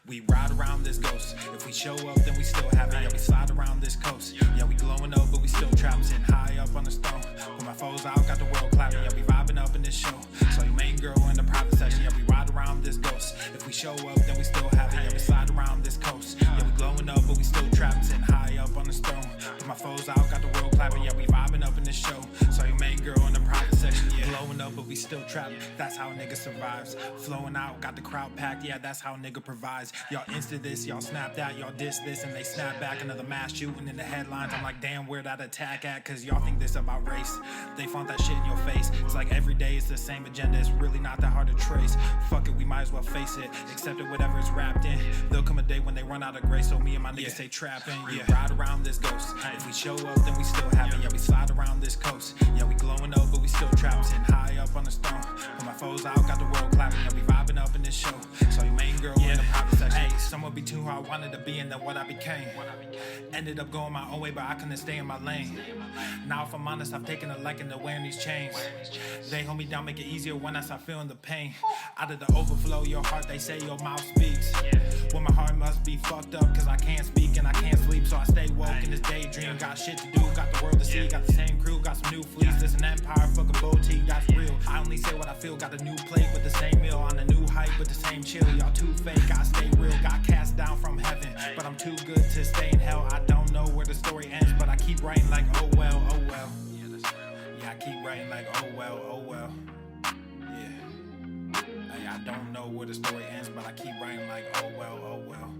We ride around this ghost. If we show up, then we still have it. Yeah, we slide around this coast. Yeah, we glowing up, but we still trapped. Sitting high up on the stone. When my foes out, got the world clapping. Yeah, we vibing up in this show. So your main girl in the private section. Yeah, we ride around this ghost. If we show up, then we still have it. Yeah, we slide around this coast. Yeah, we glowing up, but we still trapped. Sitting high up on the stone. When my foes out, got the world clapping. Yeah, we vibing up in this show. So your main girl in the private section. Yeah, glowing up, but we still trapped. That's how a nigga survives. Flowing out, got the crowd packed. Yeah, that's how a nigga provides. Y'all insta this, y'all snap that, y'all diss this, and they snap back. Another mass shooting in the headlines. I'm like, damn, where that attack at? Cause y'all think this about race. They flaunt that shit in your face. It's like every day it's the same agenda. It's really not that hard to trace. Fuck it, we might as well face it. Accept it, whatever it's wrapped in. There'll come a day when they run out of grace. So me and my niggas stay trapping. Yeah, ride around this ghost. If we show up, then we still have it. Yeah, we slide around this coast. Yeah, we glowing up, but we still trapped. Sitting high up on the stone. When my foes out, got the world clapping. Yeah, we vibing up in this show. So your main girl in the private section. Hey, someone be too who I wanted to be and then what I became. Ended up going my own way, but I couldn't stay in my lane. Now if I'm honest, I've taken a liking to wearing these chains. They hold me down, make it easier when I start feeling the pain. Out of the overflow, your heart, they say your mouth speaks. Well, my heart must be fucked up, cause I can't speak and I can't sleep. So I stay woke in this daydream. Got shit to do, got the world to see. Got the same crew, got some new fleets. This an empire, fuck a boutique, that's real. I only say what I feel, got a new plate with the same meal. On a new hype with the same chill. Y'all too fake, I stay real. Got cast down from heaven, but I'm too good to stay in hell. I don't know where the story ends, but I keep writing like, oh well, oh well. Yeah, I keep writing like, oh well, oh well. Yeah. Hey, I don't know where the story ends, but I keep writing like, oh well, oh well.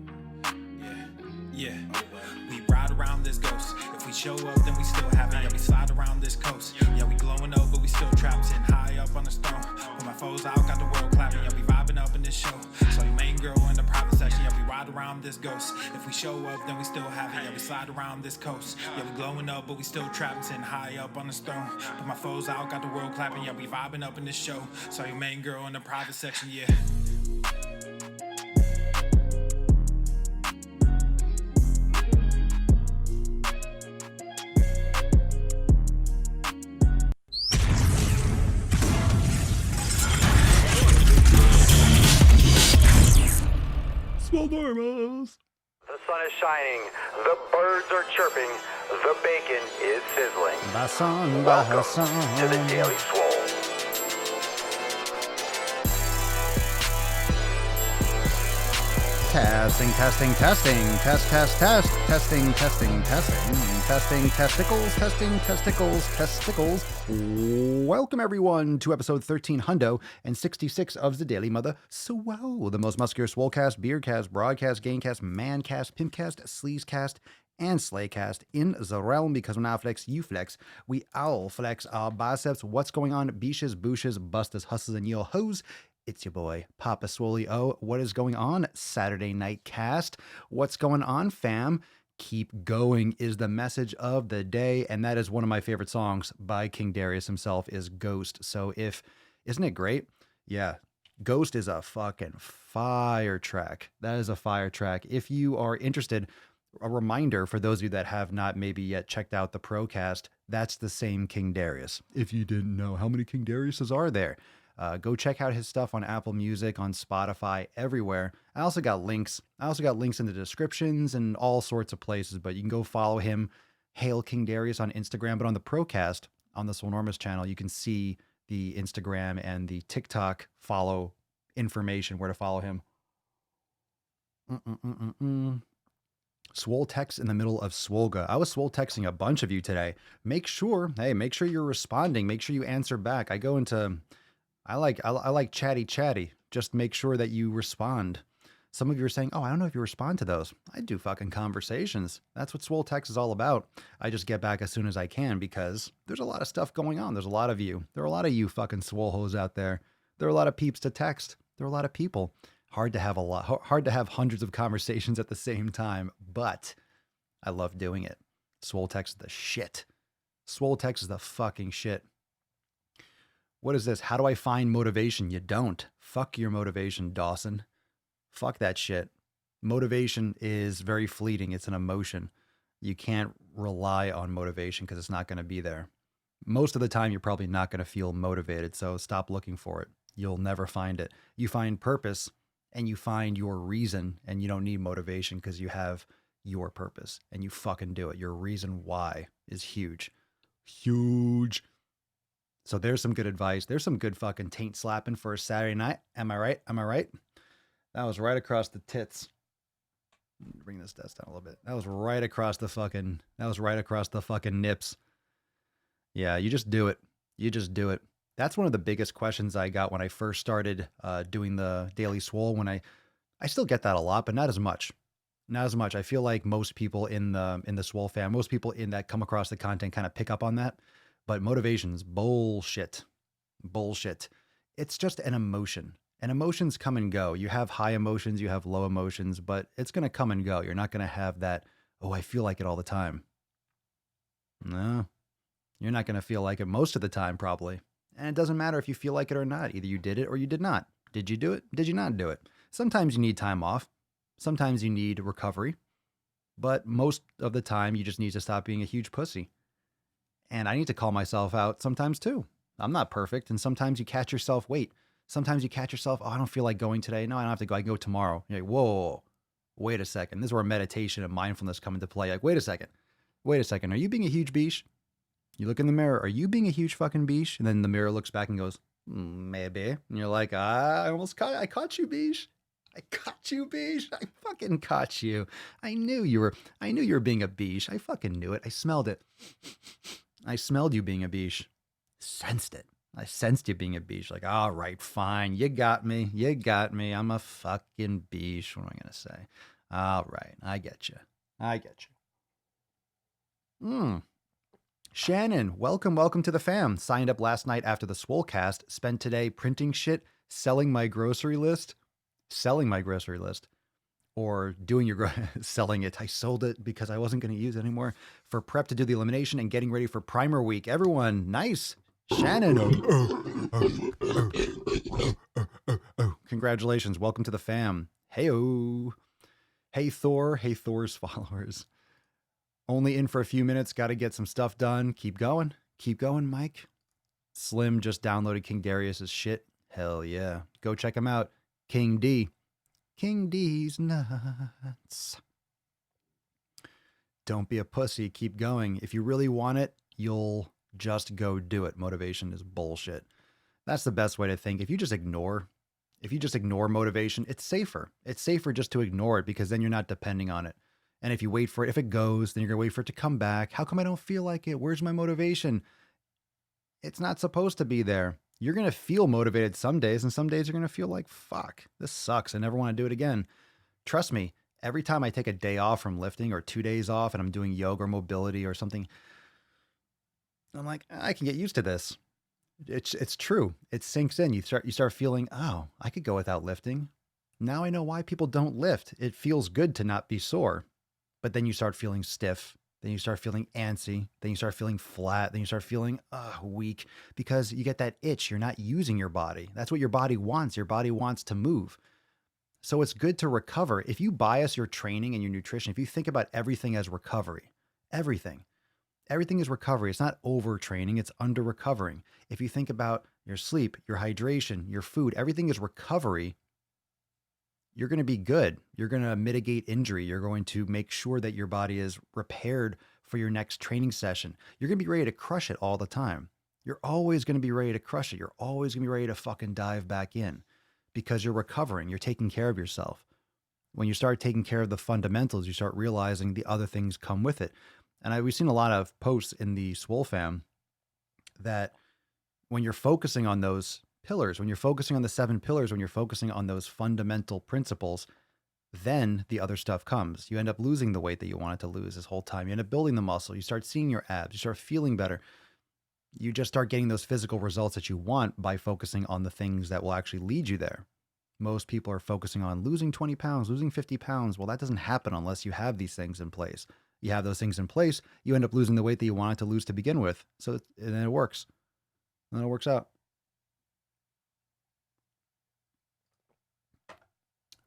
Yeah, oh well. We ride around this ghost. If we show up, then we still have it. Yeah, we slide around this coast. Yeah, we glowing up, but we still trapped. Sitting high up on the stone. When my foes out, got the world clapping. Yeah, we vibing up in this show. So your main girl in the private section. Yeah, we ride around this ghost. If we show up, then we still have it. Yeah, we slide around this coast. Yeah, we glowing up, but we still trapped. Sitting high up on the stone. But my foes out, got the world clapping. Yeah, we vibing up in this show. So your main girl in the private section. Yeah. The sun is shining, the birds are chirping, the bacon is sizzling. Welcome to the Daily Swole. Testing, testing, testing, test, test, test, testing, testing, testing, testicles, testing, testicles. Welcome everyone to episode 1366 of the Daily Mother Swole, the most muscular swolecast, beercast, broadcast, gamecast, mancast, pimpcast, sleazecast, and slaycast in the realm, because when I flex, you flex. We all flex our biceps. What's going on, beaches, booshes, busters, hustlers, and your hoes? It's your boy, Papa Swole. Oh, what is going on, Saturday Night Cast? What's going on, fam? Keep going is the message of the day, and that is one of my favorite songs by King Darius himself, is Ghost. So isn't it great? Yeah, Ghost is a fucking fire track. That is a fire track. If you are interested, a reminder for those of you that have not maybe yet checked out the Procast, that's the same King Darius. If you didn't know, how many King Dariuses are there? Go check out his stuff on Apple Music, on Spotify, everywhere. I also got links in the descriptions and all sorts of places, but you can go follow him, Hail King Darius, on Instagram. But on the Procast, on the Swolenormous channel, you can see the Instagram and the TikTok follow information, where to follow him. Swole text in the middle of Swolga. I was swole texting a bunch of you today. Make sure you're responding. Make sure you answer back. I like chatty. Just make sure that you respond. Some of you are saying, oh, I don't know if you respond to those. I do fucking conversations. That's what Swole Text is all about. I just get back as soon as I can, because there's a lot of stuff going on. There's a lot of you. There are a lot of you fucking swole hoes out there. There are a lot of peeps to text. There are a lot of people. Hard to have hundreds of conversations at the same time, but I love doing it. Swole Text is the shit. Swole Text is the fucking shit. What is this? How do I find motivation? You don't. Fuck your motivation, Dawson. Fuck that shit. Motivation is very fleeting. It's an emotion. You can't rely on motivation because it's not going to be there. Most of the time, you're probably not going to feel motivated, so stop looking for it. You'll never find it. You find purpose and you find your reason, and you don't need motivation because you have your purpose and you fucking do it. Your reason why is huge. Huge. So there's some good advice. There's some good fucking taint slapping for a Saturday night. Am I right? Am I right? That was right across the tits. Bring this desk down a little bit. That was right across the fucking nips. Yeah, you just do it. You just do it. That's one of the biggest questions I got when I first started doing the Daily Swole. When I still get that a lot, but not as much. Not as much. I feel like most people in the Swole fam, most people in that come across the content kind of pick up on that. But motivation's bullshit. Bullshit. It's just an emotion. And emotions come and go. You have high emotions, you have low emotions, but it's going to come and go. You're not going to have that, oh, I feel like it all the time. No, you're not going to feel like it most of the time, probably. And it doesn't matter if you feel like it or not. Either you did it or you did not. Did you do it? Did you not do it? Sometimes you need time off. Sometimes you need recovery. But most of the time, you just need to stop being a huge pussy. And I need to call myself out sometimes too. I'm not perfect. And sometimes you catch yourself, wait. Sometimes you catch yourself, oh, I don't feel like going today. No, I don't have to go. I can go tomorrow. You're like, whoa, wait a second. This is where meditation and mindfulness come into play. Like, wait a second. Wait a second. Are you being a huge beesh? You look in the mirror. Are you being a huge fucking beesh? And then the mirror looks back and goes, maybe. And you're like, I caught you, beesh. I caught you, beesh. I fucking caught you. I knew you were being a beesh. I fucking knew it. I smelled it. I smelled you being a beesh. Sensed it. I sensed you being a beesh. Like, all right, fine. You got me. You got me. I'm a fucking beesh. What am I going to say? All right. I get you. I get you. Shannon, welcome to the fam. Signed up last night after the Swolecast. Spent today printing shit, selling my grocery list, or doing your selling it. I sold it because I wasn't going to use it anymore for prep to do the elimination and getting ready for primer week. Everyone, nice. Shannon. Congratulations. Welcome to the fam. Hey-o. Hey, Thor. Hey, Thor's followers. Only in for a few minutes. Got to get some stuff done. Keep going. Keep going, Mike. Slim just downloaded King Darius's shit. Hell yeah. Go check him out. King D. King D's nuts. Don't be a pussy. Keep going. If you really want it, you'll just go do it. Motivation is bullshit. That's the best way to think. If you just ignore motivation, it's safer. It's safer just to ignore it because then you're not depending on it. And if you wait for it, if it goes, then you're going to wait for it to come back. How come I don't feel like it? Where's my motivation? It's not supposed to be there. You're going to feel motivated some days, and some days you're going to feel like, fuck, this sucks. I never want to do it again. Trust me, every time I take a day off from lifting or 2 days off and I'm doing yoga or mobility or something, I'm like, I can get used to this. It's true. It sinks in. You start feeling, oh, I could go without lifting. Now I know why people don't lift. It feels good to not be sore. But then you start feeling stiff. Then you start feeling antsy. Then you start feeling flat. Then you start feeling weak because you get that itch. You're not using your body. That's what your body wants. Your body wants to move. So it's good to recover. If you bias your training and your nutrition, if you think about everything as recovery, everything is recovery. It's not overtraining. It's under recovering. If you think about your sleep, your hydration, your food, everything is recovery. You're going to be good. You're going to mitigate injury. You're going to make sure that your body is repaired for your next training session. You're going to be ready to crush it all the time. You're always going to be ready to crush it. You're always going to be ready to fucking dive back in because you're recovering. You're taking care of yourself. When you start taking care of the fundamentals, you start realizing the other things come with it. And we've seen a lot of posts in the Swole fam that when you're focusing on those pillars, when you're focusing on the 7 pillars, when you're focusing on those fundamental principles, then the other stuff comes. You end up losing the weight that you wanted to lose this whole time. You end up building the muscle. You start seeing your abs. You start feeling better. You just start getting those physical results that you want by focusing on the things that will actually lead you there. Most people are focusing on losing 20 pounds, losing 50 pounds. Well, that doesn't happen unless you have these things in place. You have those things in place, you end up losing the weight that you wanted to lose to begin with. So and then it works. And then it works out.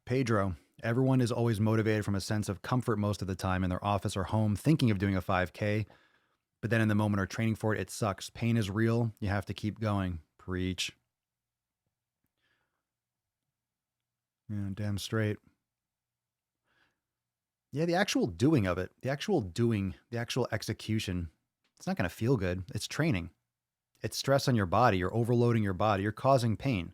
Pedro, everyone is always motivated from a sense of comfort most of the time in their office or home, thinking of doing a 5K, but then in the moment or training for it, it sucks. Pain is real. You have to keep going. Preach. Yeah, damn straight. Yeah, the actual doing of it, the actual execution, it's not going to feel good. It's training. It's stress on your body. You're overloading your body. You're causing pain.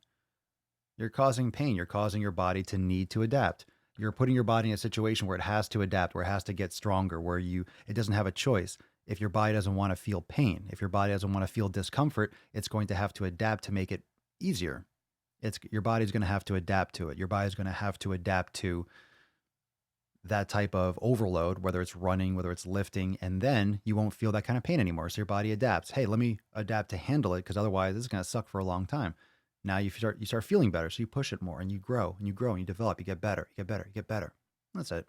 You're causing pain. You're causing your body to need to adapt. You're putting your body in a situation where it has to adapt, where it has to get stronger, where it doesn't have a choice. If your body doesn't want to feel pain, if your body doesn't want to feel discomfort, it's going to have to adapt to make it easier. Your body's going to have to adapt to it. Your body's going to have to adapt to that type of overload, whether it's running, whether it's lifting, and then you won't feel that kind of pain anymore. So your body adapts. Hey, let me adapt to handle it because otherwise this is going to suck for a long time. Now you start feeling better, so you push it more and you grow and you grow and you develop. You get better, you get better, you get better. That's it.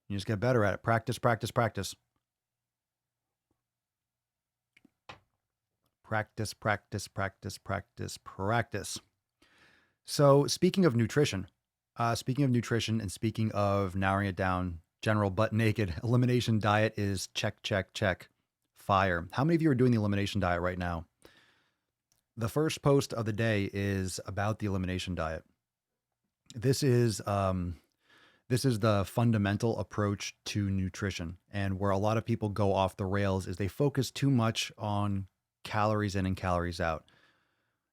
You just get better at it. Practice, practice, practice. Practice, practice, practice, practice, practice. So speaking of nutrition and speaking of narrowing it down, general butt naked, elimination diet is check, check, check. Fire. How many of you are doing the elimination diet right now? The first post of the day is about the elimination diet. This is the fundamental approach to nutrition, and where a lot of people go off the rails is they focus too much on calories in and calories out.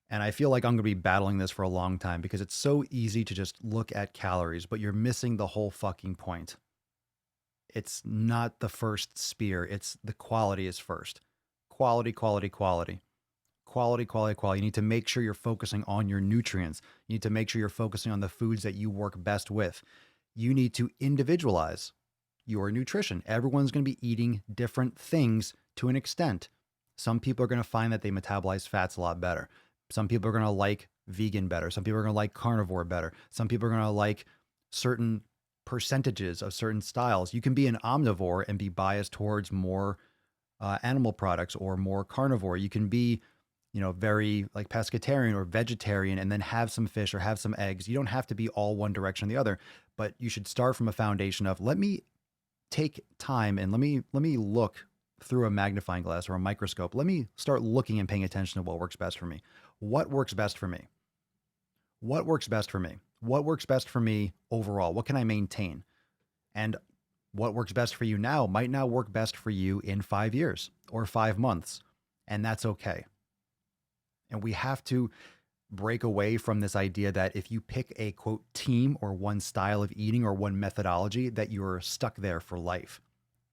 And I feel like I'm going to be battling this for a long time because it's so easy to just look at calories, but you're missing the whole fucking point. It's not the first spear. It's the quality is first. Quality, quality, quality. Quality, quality, quality. You need to make sure you're focusing on your nutrients. You need to make sure you're focusing on the foods that you work best with. You need to individualize your nutrition. Everyone's going to be eating different things to an extent. Some people are going to find that they metabolize fats a lot better. Some people are going to like vegan better. Some people are going to like carnivore better. Some people are going to like certain percentages of certain styles. You can be an omnivore and be biased towards more animal products or more carnivore. You can be, very like pescatarian or vegetarian and then have some fish or have some eggs. You don't have to be all one direction or the other, but you should start from a foundation of let me take time and let me look through a magnifying glass or a microscope. Let me start looking and paying attention to what works best for me. What works best for me? What works best for me? What works best for me overall? What can I maintain? And what works best for you now might not work best for you in 5 years or 5 months. And that's okay. And we have to break away from this idea that if you pick a quote team or one style of eating or one methodology, that you're stuck there for life.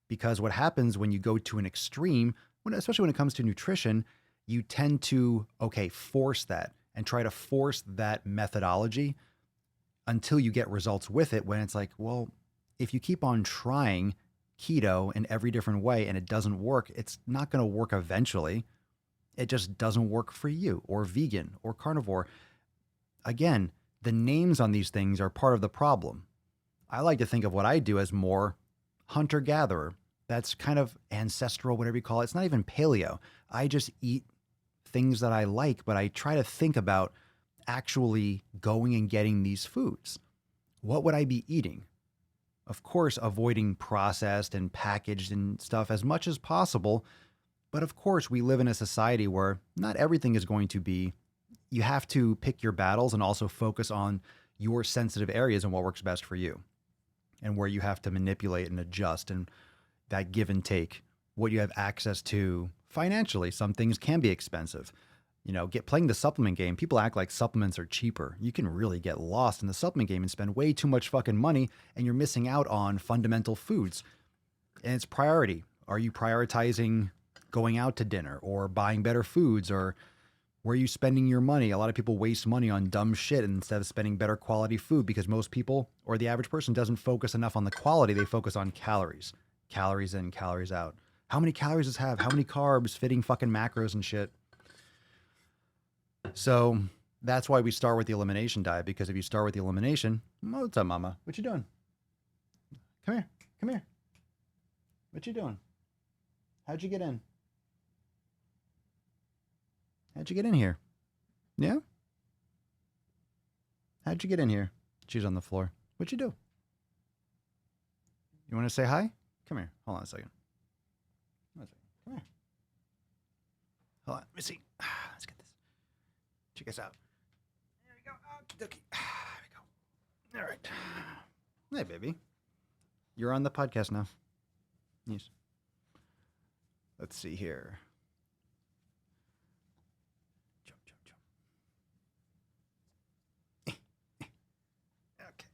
Because what happens when you go to an extreme, especially when it comes to nutrition, you tend to, force that and try to force that methodology until you get results with it, when it's like, well, if you keep on trying keto in every different way and it doesn't work, it's not going to work eventually. It just doesn't work for you, or vegan or carnivore. Again, the names on these things are part of the problem. I like to think of what I do as more hunter-gatherer. That's kind of ancestral, whatever you call it. It's not even paleo. I just eat things that I like, but I try to think about actually going and getting these foods. What would I be eating? Of course, avoiding processed and packaged and stuff as much as possible. But of course, we live in a society where not everything is going to be, you have to pick your battles and also focus on your sensitive areas and what works best for you, and where you have to manipulate and adjust, and that give and take, what you have access to financially. Some things can be expensive. Playing the supplement game, people act like supplements are cheaper. You can really get lost in the supplement game and spend way too much fucking money, and you're missing out on fundamental foods. And it's priority. Are you prioritizing going out to dinner or buying better foods, or where are you spending your money? A lot of people waste money on dumb shit instead of spending better quality food, because most people, or the average person, doesn't focus enough on the quality. They focus on calories. Calories in, calories out. How many calories does it have? How many carbs fitting fucking macros and shit? So that's why we start with the elimination diet, because if you start with the elimination, what's up, mama? What you doing? Come here. Come here. What you doing? How'd you get in? How'd you get in here? Yeah? How'd you get in here? She's on the floor. What'd you do? You want to say hi? Come here. Hold on a second. Come here. Hold on. Let me see. Let's get this. Check us out. There we go. All right. Hey, baby. You're on the podcast now. Yes. Let's see here. Jump. Okay.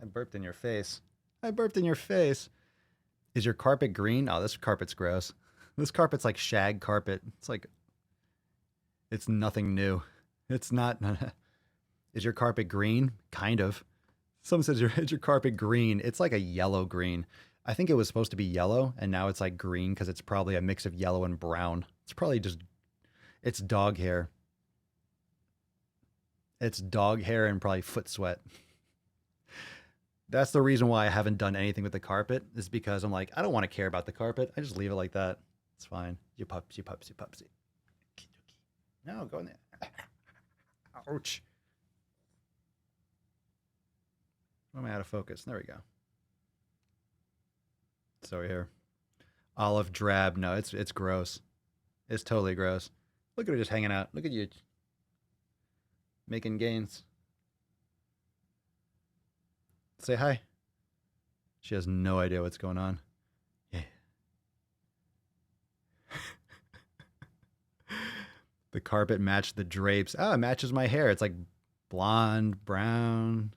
I burped in your face. Is your carpet green? Oh, this carpet's gross. This carpet's like shag carpet. It's nothing new. It's not. Is your carpet green? Kind of. Someone says, is your carpet green? It's like a yellow green. I think it was supposed to be yellow, and now it's like green because it's probably a mix of yellow and brown. It's probably just, it's dog hair. It's dog hair and probably foot sweat. That's the reason why I haven't done anything with the carpet, is because I'm like, I don't want to care about the carpet. I just leave it like that. It's fine. You pupsy. No, go in there. Ouch. Why am I out of focus? There we go. So here. Olive drab. No, it's gross. It's totally gross. Look at her just hanging out. Look at you. Making gains. Say hi. She has no idea what's going on. Yeah. The carpet matched the drapes. Oh, it matches my hair. It's like blonde, brown,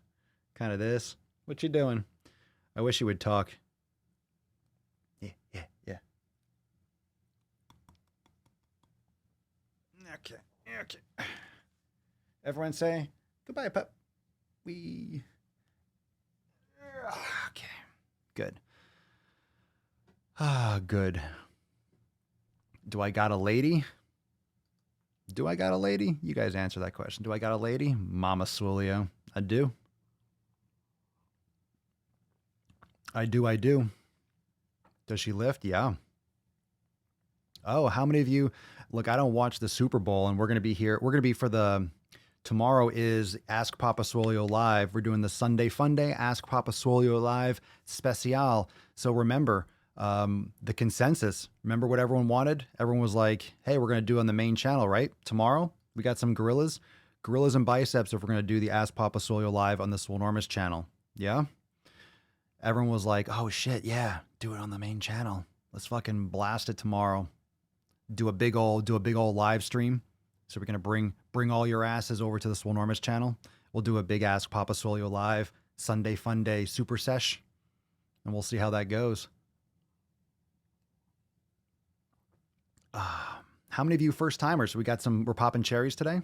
kind of this. What you doing? I wish you would talk. Yeah. Okay. Everyone say goodbye, pup. Okay. Good. Good. Do I got a lady? You guys answer that question. Do I got a lady? Mama Swolio. I do. Does she lift? Yeah. Oh, how many of you, look, I don't watch the Super Bowl, and we're going to be here. We're going to be tomorrow is Ask Papa Swolio Live. We're doing the Sunday Fun Day, Ask Papa Swolio Live Special. So remember, the consensus, remember what everyone wanted? Everyone was like, hey, we're going to do it on the main channel, right? Tomorrow, we got some gorillas and biceps if we're going to do the Ask Papa Swolio Live on the Swolenormous channel. Yeah? Everyone was like, oh shit, yeah, do it on the main channel. Let's fucking blast it tomorrow. Do a big old live stream. So we're going to bring all your asses over to the Swolenormous channel. We'll do a big Ask Papa Swolio Live Sunday Fun Day Super Sesh. And we'll see how that goes. How many of you first timers? We're popping cherries today.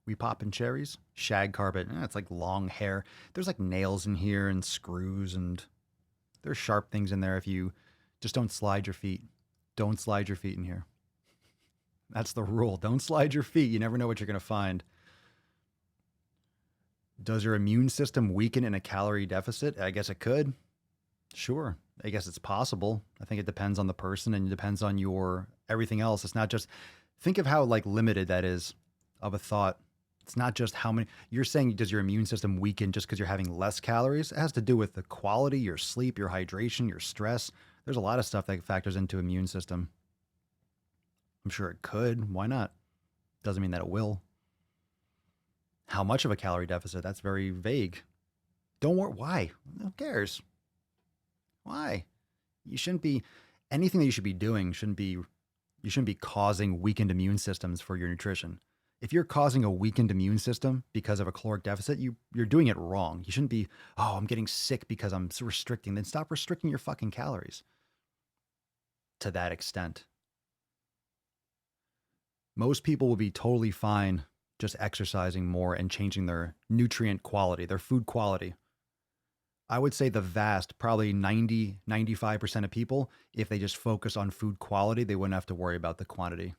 We popping cherries. Shag carpet. It's like long hair. There's like nails in here and screws, and there's sharp things in there if you just don't slide your feet. Don't slide your feet in here. That's the rule. Don't slide your feet. You never know what you're going to find. Does your immune system weaken in a calorie deficit? I guess it could. Sure. I guess it's possible. I think it depends on the person, and it depends on your everything else. It's not just, think of how like limited that is of a thought. It's not just how many, you're saying, does your immune system weaken just because you're having less calories? It has to do with the quality, your sleep, your hydration, your stress. There's a lot of stuff that factors into immune system. I'm sure it could. Why not? Doesn't mean that it will. How much of a calorie deficit? That's very vague. Don't worry. Why? Who cares? Why? You shouldn't be, anything that you should be doing you shouldn't be causing weakened immune systems for your nutrition. If you're causing a weakened immune system because of a caloric deficit, you're doing it wrong. You shouldn't be, oh, I'm getting sick because I'm restricting. Then stop restricting your fucking calories to that extent. Most people will be totally fine just exercising more and changing their nutrient quality, their food quality. I would say the vast, probably 95% of people, if they just focus on food quality, they wouldn't have to worry about the quantity.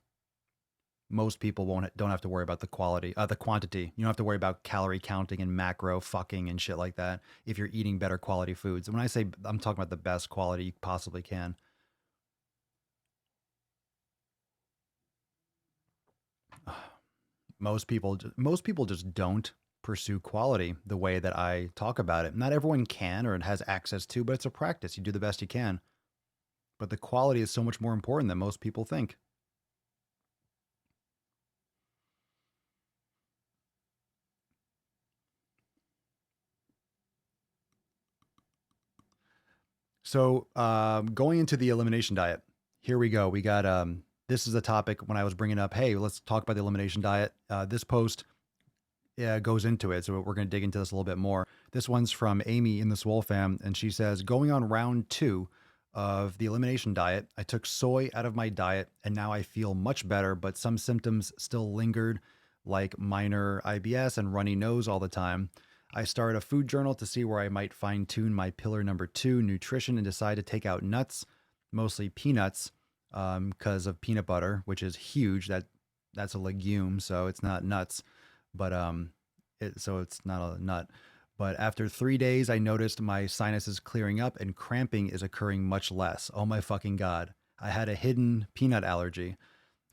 Most people don't have to worry about the quantity. You don't have to worry about calorie counting and macro fucking and shit like that if you're eating better quality foods. And when I say, I'm talking about the best quality you possibly can. Most people just don't pursue quality the way that I talk about it. Not everyone can or has access to, but it's a practice. You do the best you can. but the quality is so much more important than most people think. So going into the elimination diet, here we go. We got this is a topic when I was bringing up, hey, let's talk about the elimination diet. This post goes into it, so we're going to dig into this a little bit more. This one's from Amy in the Swole fam, and she says, going on round 2 of the elimination diet, I took soy out of my diet, and now I feel much better, but some symptoms still lingered, like minor IBS and runny nose all the time. I started a food journal to see where I might fine tune my pillar number 2, nutrition, and decide to take out nuts, mostly peanuts, because of peanut butter, which is huge. That's a legume, so it's not nuts, but so it's not a nut. But after 3 days, I noticed my sinuses clearing up and cramping is occurring much less. Oh my fucking God. I had a hidden peanut allergy.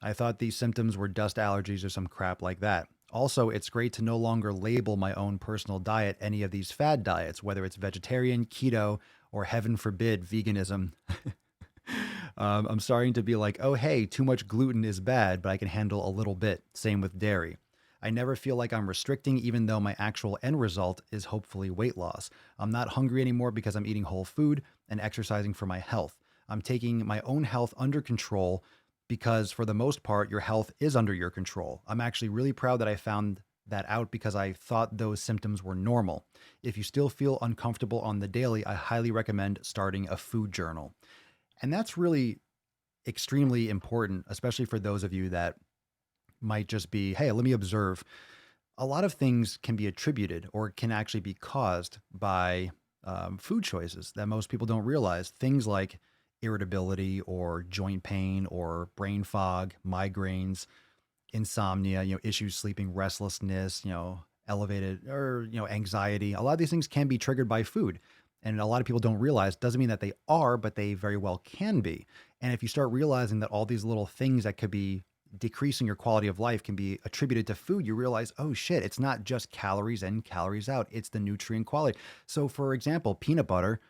I thought these symptoms were dust allergies or some crap like that. Also, it's great to no longer label my own personal diet any of these fad diets, whether it's vegetarian, keto, or heaven forbid, veganism. I'm starting to be like, oh, hey, too much gluten is bad, but I can handle a little bit. Same with dairy. I never feel like I'm restricting, even though my actual end result is hopefully weight loss. I'm not hungry anymore because I'm eating whole food and exercising for my health. I'm taking my own health under control because for the most part, your health is under your control. I'm actually really proud that I found that out because I thought those symptoms were normal. If you still feel uncomfortable on the daily, I highly recommend starting a food journal. And that's really extremely important, especially for those of you that might just be, hey, let me observe. A lot of things can be attributed or can actually be caused by food choices that most people don't realize. Things like irritability or joint pain or brain fog, migraines, insomnia, issues sleeping, restlessness, elevated or, anxiety. A lot of these things can be triggered by food. And a lot of people don't realize, doesn't mean that they are, but they very well can be. And if you start realizing that all these little things that could be decreasing your quality of life can be attributed to food, you realize, oh shit, it's not just calories in, calories out, it's the nutrient quality. So for example, peanut butter,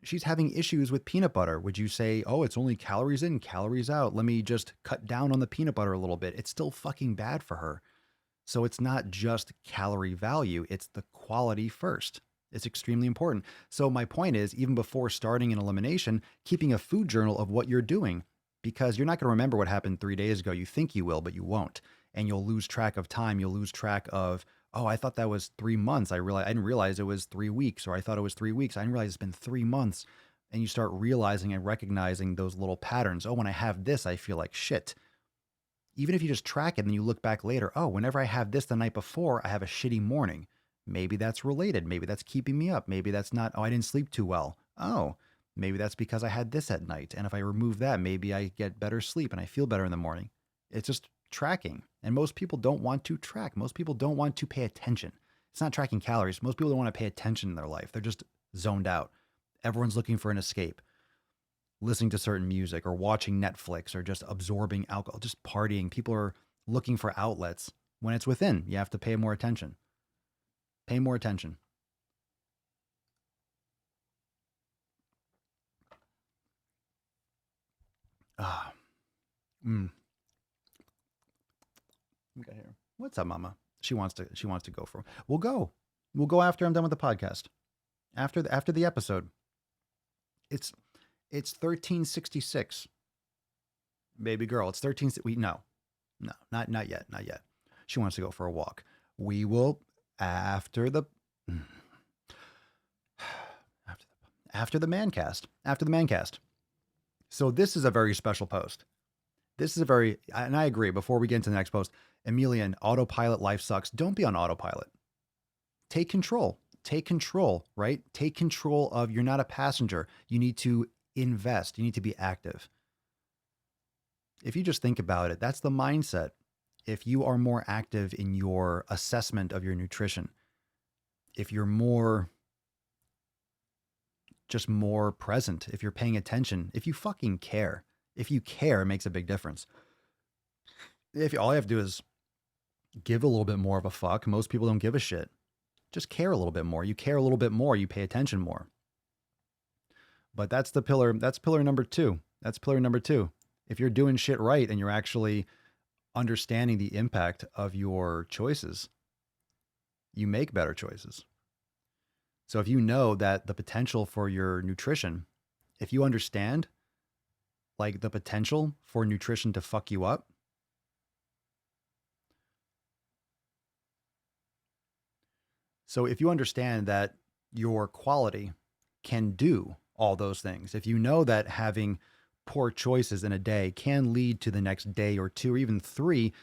she's having issues with peanut butter. Would you say, oh, it's only calories in, calories out, let me just cut down on the peanut butter a little bit? It's still fucking bad for her. So it's not just calorie value, it's the quality first. It's extremely important. So my point is, even before starting an elimination, keeping a food journal of what you're doing, because you're not going to remember what happened 3 days ago. You think you will, but you won't. And you'll lose track of time. You'll lose track of, oh, I thought that was 3 months. I didn't realize it was 3 weeks, or I thought it was 3 weeks. I didn't realize it's been 3 months. And you start realizing and recognizing those little patterns. Oh, when I have this, I feel like shit. Even if you just track it and then you look back later, oh, whenever I have this the night before, I have a shitty morning. Maybe that's related. Maybe that's keeping me up. Maybe that's not, oh, I didn't sleep too well. Oh, maybe that's because I had this at night. And if I remove that, maybe I get better sleep and I feel better in the morning. It's just tracking. And most people don't want to track. Most people don't want to pay attention. It's not tracking calories. Most people don't want to pay attention in their life. They're just zoned out. Everyone's looking for an escape, listening to certain music or watching Netflix or just absorbing alcohol, just partying. People are looking for outlets when it's within. You have to pay more attention. Pay more attention. Okay, here. What's up, Mama? She wants to go for. We'll go. We'll go after I'm done with the podcast. After the episode. It's 1366. Baby girl, it's 13. No, not yet. She wants to go for a walk. We will after the mancast. After the mancast. So this is a very special post. And I agree, before we get into the next post, Emilian, autopilot life sucks. Don't be on autopilot. Take control, right? Take control of, you're not a passenger. You need to invest. You need to be active. If you just think about it, that's the mindset. If you are more active in your assessment of your nutrition, if you're more present, if you're paying attention, if you fucking care, if you care, it makes a big difference. If all you have to do is give a little bit more of a fuck, most people don't give a shit. Just care a little bit more. You care a little bit more, you pay attention more. But that's pillar number 2. That's pillar number 2. If you're doing shit right and you're actually understanding the impact of your choices, you make better choices. So if you know that the potential for your nutrition, if you understand like the potential for nutrition to fuck you up, so if you understand that your quality can do all those things, if you know that having poor choices in a day can lead to the next day or 2 or even 3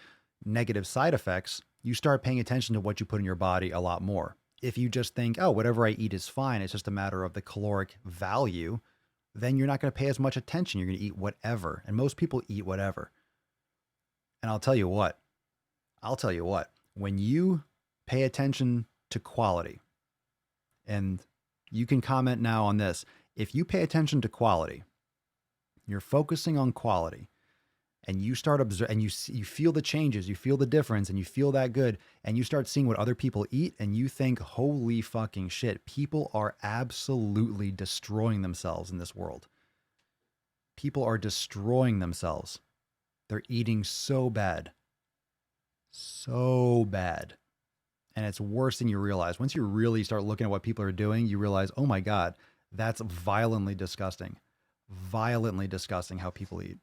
negative side effects, you start paying attention to what you put in your body a lot more. If you just think, oh, whatever I eat is fine, it's just a matter of the caloric value, then you're not going to pay as much attention. You're going to eat whatever. And most people eat whatever. And I'll tell you what, when you pay attention to quality, and you can comment now on this, if you pay attention to quality, you're focusing on quality, and you start observing, and you feel the changes, you feel the difference, and you feel that good, and you start seeing what other people eat, and you think, holy fucking shit, people are absolutely destroying themselves in this world. People are destroying themselves. They're eating so bad. So bad. And it's worse than you realize. Once you really start looking at what people are doing, you realize, oh my God, that's violently disgusting. Violently disgusting how people eat.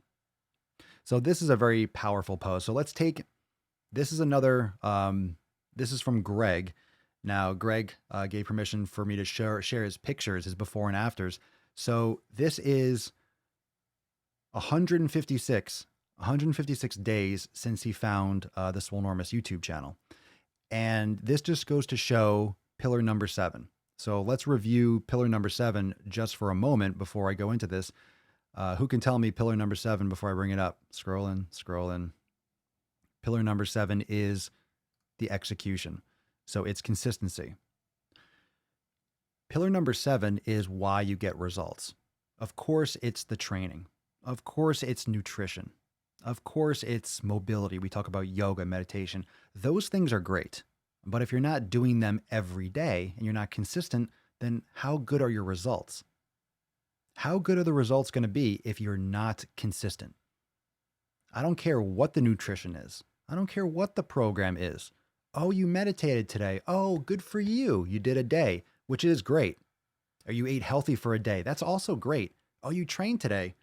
So this is a very powerful post. So let's take, this is another, this is from Greg. Now, Greg gave permission for me to share his pictures, his before and afters. So this is 156 days since he found the Swolenormous YouTube channel. And this just goes to show pillar number 7. So let's review pillar number 7 just for a moment before I go into this. Who can tell me pillar number 7 before I bring it up? Scrolling. Pillar number 7 is the execution. So it's consistency. Pillar number 7 is why you get results. Of course, it's the training. Of course, it's nutrition. Of course, it's mobility. We talk about yoga, meditation. Those things are great. But if you're not doing them every day and you're not consistent, then how good are your results? How good are the results going to be if you're not consistent? I don't care what the nutrition is. I don't care what the program is. Oh, you meditated today. Oh, good for you. You did a day, which is great. Or you ate healthy for a day. That's also great. Oh, you trained today.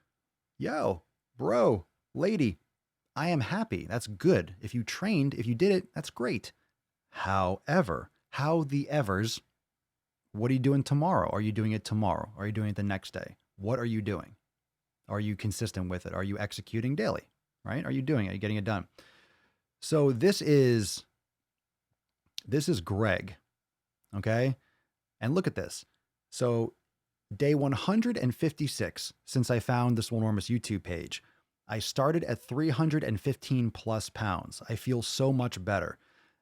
Yo, bro, lady, I am happy. That's good. If you trained, if you did it, that's great. However, how the evers, what are you doing tomorrow? Are you doing it tomorrow? Are you doing it the next day? What are you doing? Are you consistent with it? Are you executing daily? Right? Are you doing it? Are you getting it done? So this is Greg. Okay. And look at this. So day 156 since I found this Swolenormous YouTube page, I started at 315 plus pounds. I feel so much better.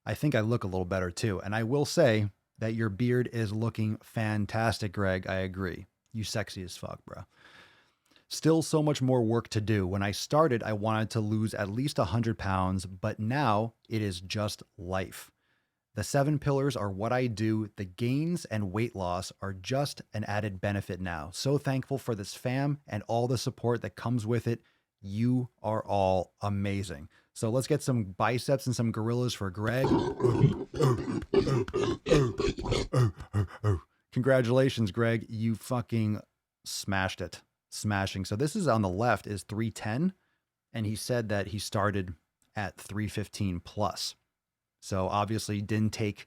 I think I look a little better too. And I will say that your beard is looking fantastic, Greg. I agree. You sexy as fuck, bro. Still so much more work to do. When I started, I wanted to lose at least 100 pounds, but now it is just life. The 7 pillars are what I do. The gains and weight loss are just an added benefit now. So thankful for this fam and all the support that comes with it. You are all amazing. So let's get some biceps and some gorillas for Greg. Congratulations, Greg. You fucking smashed it. Smashing. So this is on the left is 310. And he said that he started at 315 plus. So obviously didn't take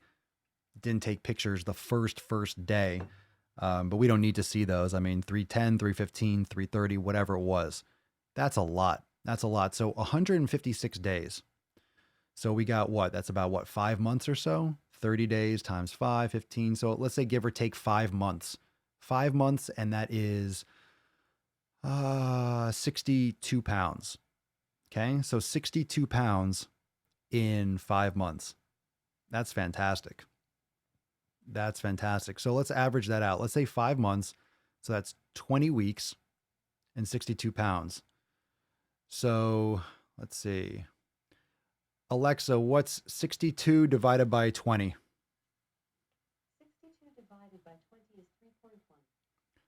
pictures the first day. But we don't need to see those. I mean, 310, 315, 330, whatever it was. That's a lot. That's a lot. So 156 days. So we got what? That's about what? 5 months or so? 30 days times 5, 15. So let's say give or take 5 months. 5 months, and that is 62 pounds. Okay, so 62 pounds in 5 months. That's fantastic. That's fantastic. So let's average that out. Let's say 5 months. So that's 20 weeks and 62 pounds. So let's see. Alexa, what's 62 divided by 20? 62 divided by 20 is 3.1.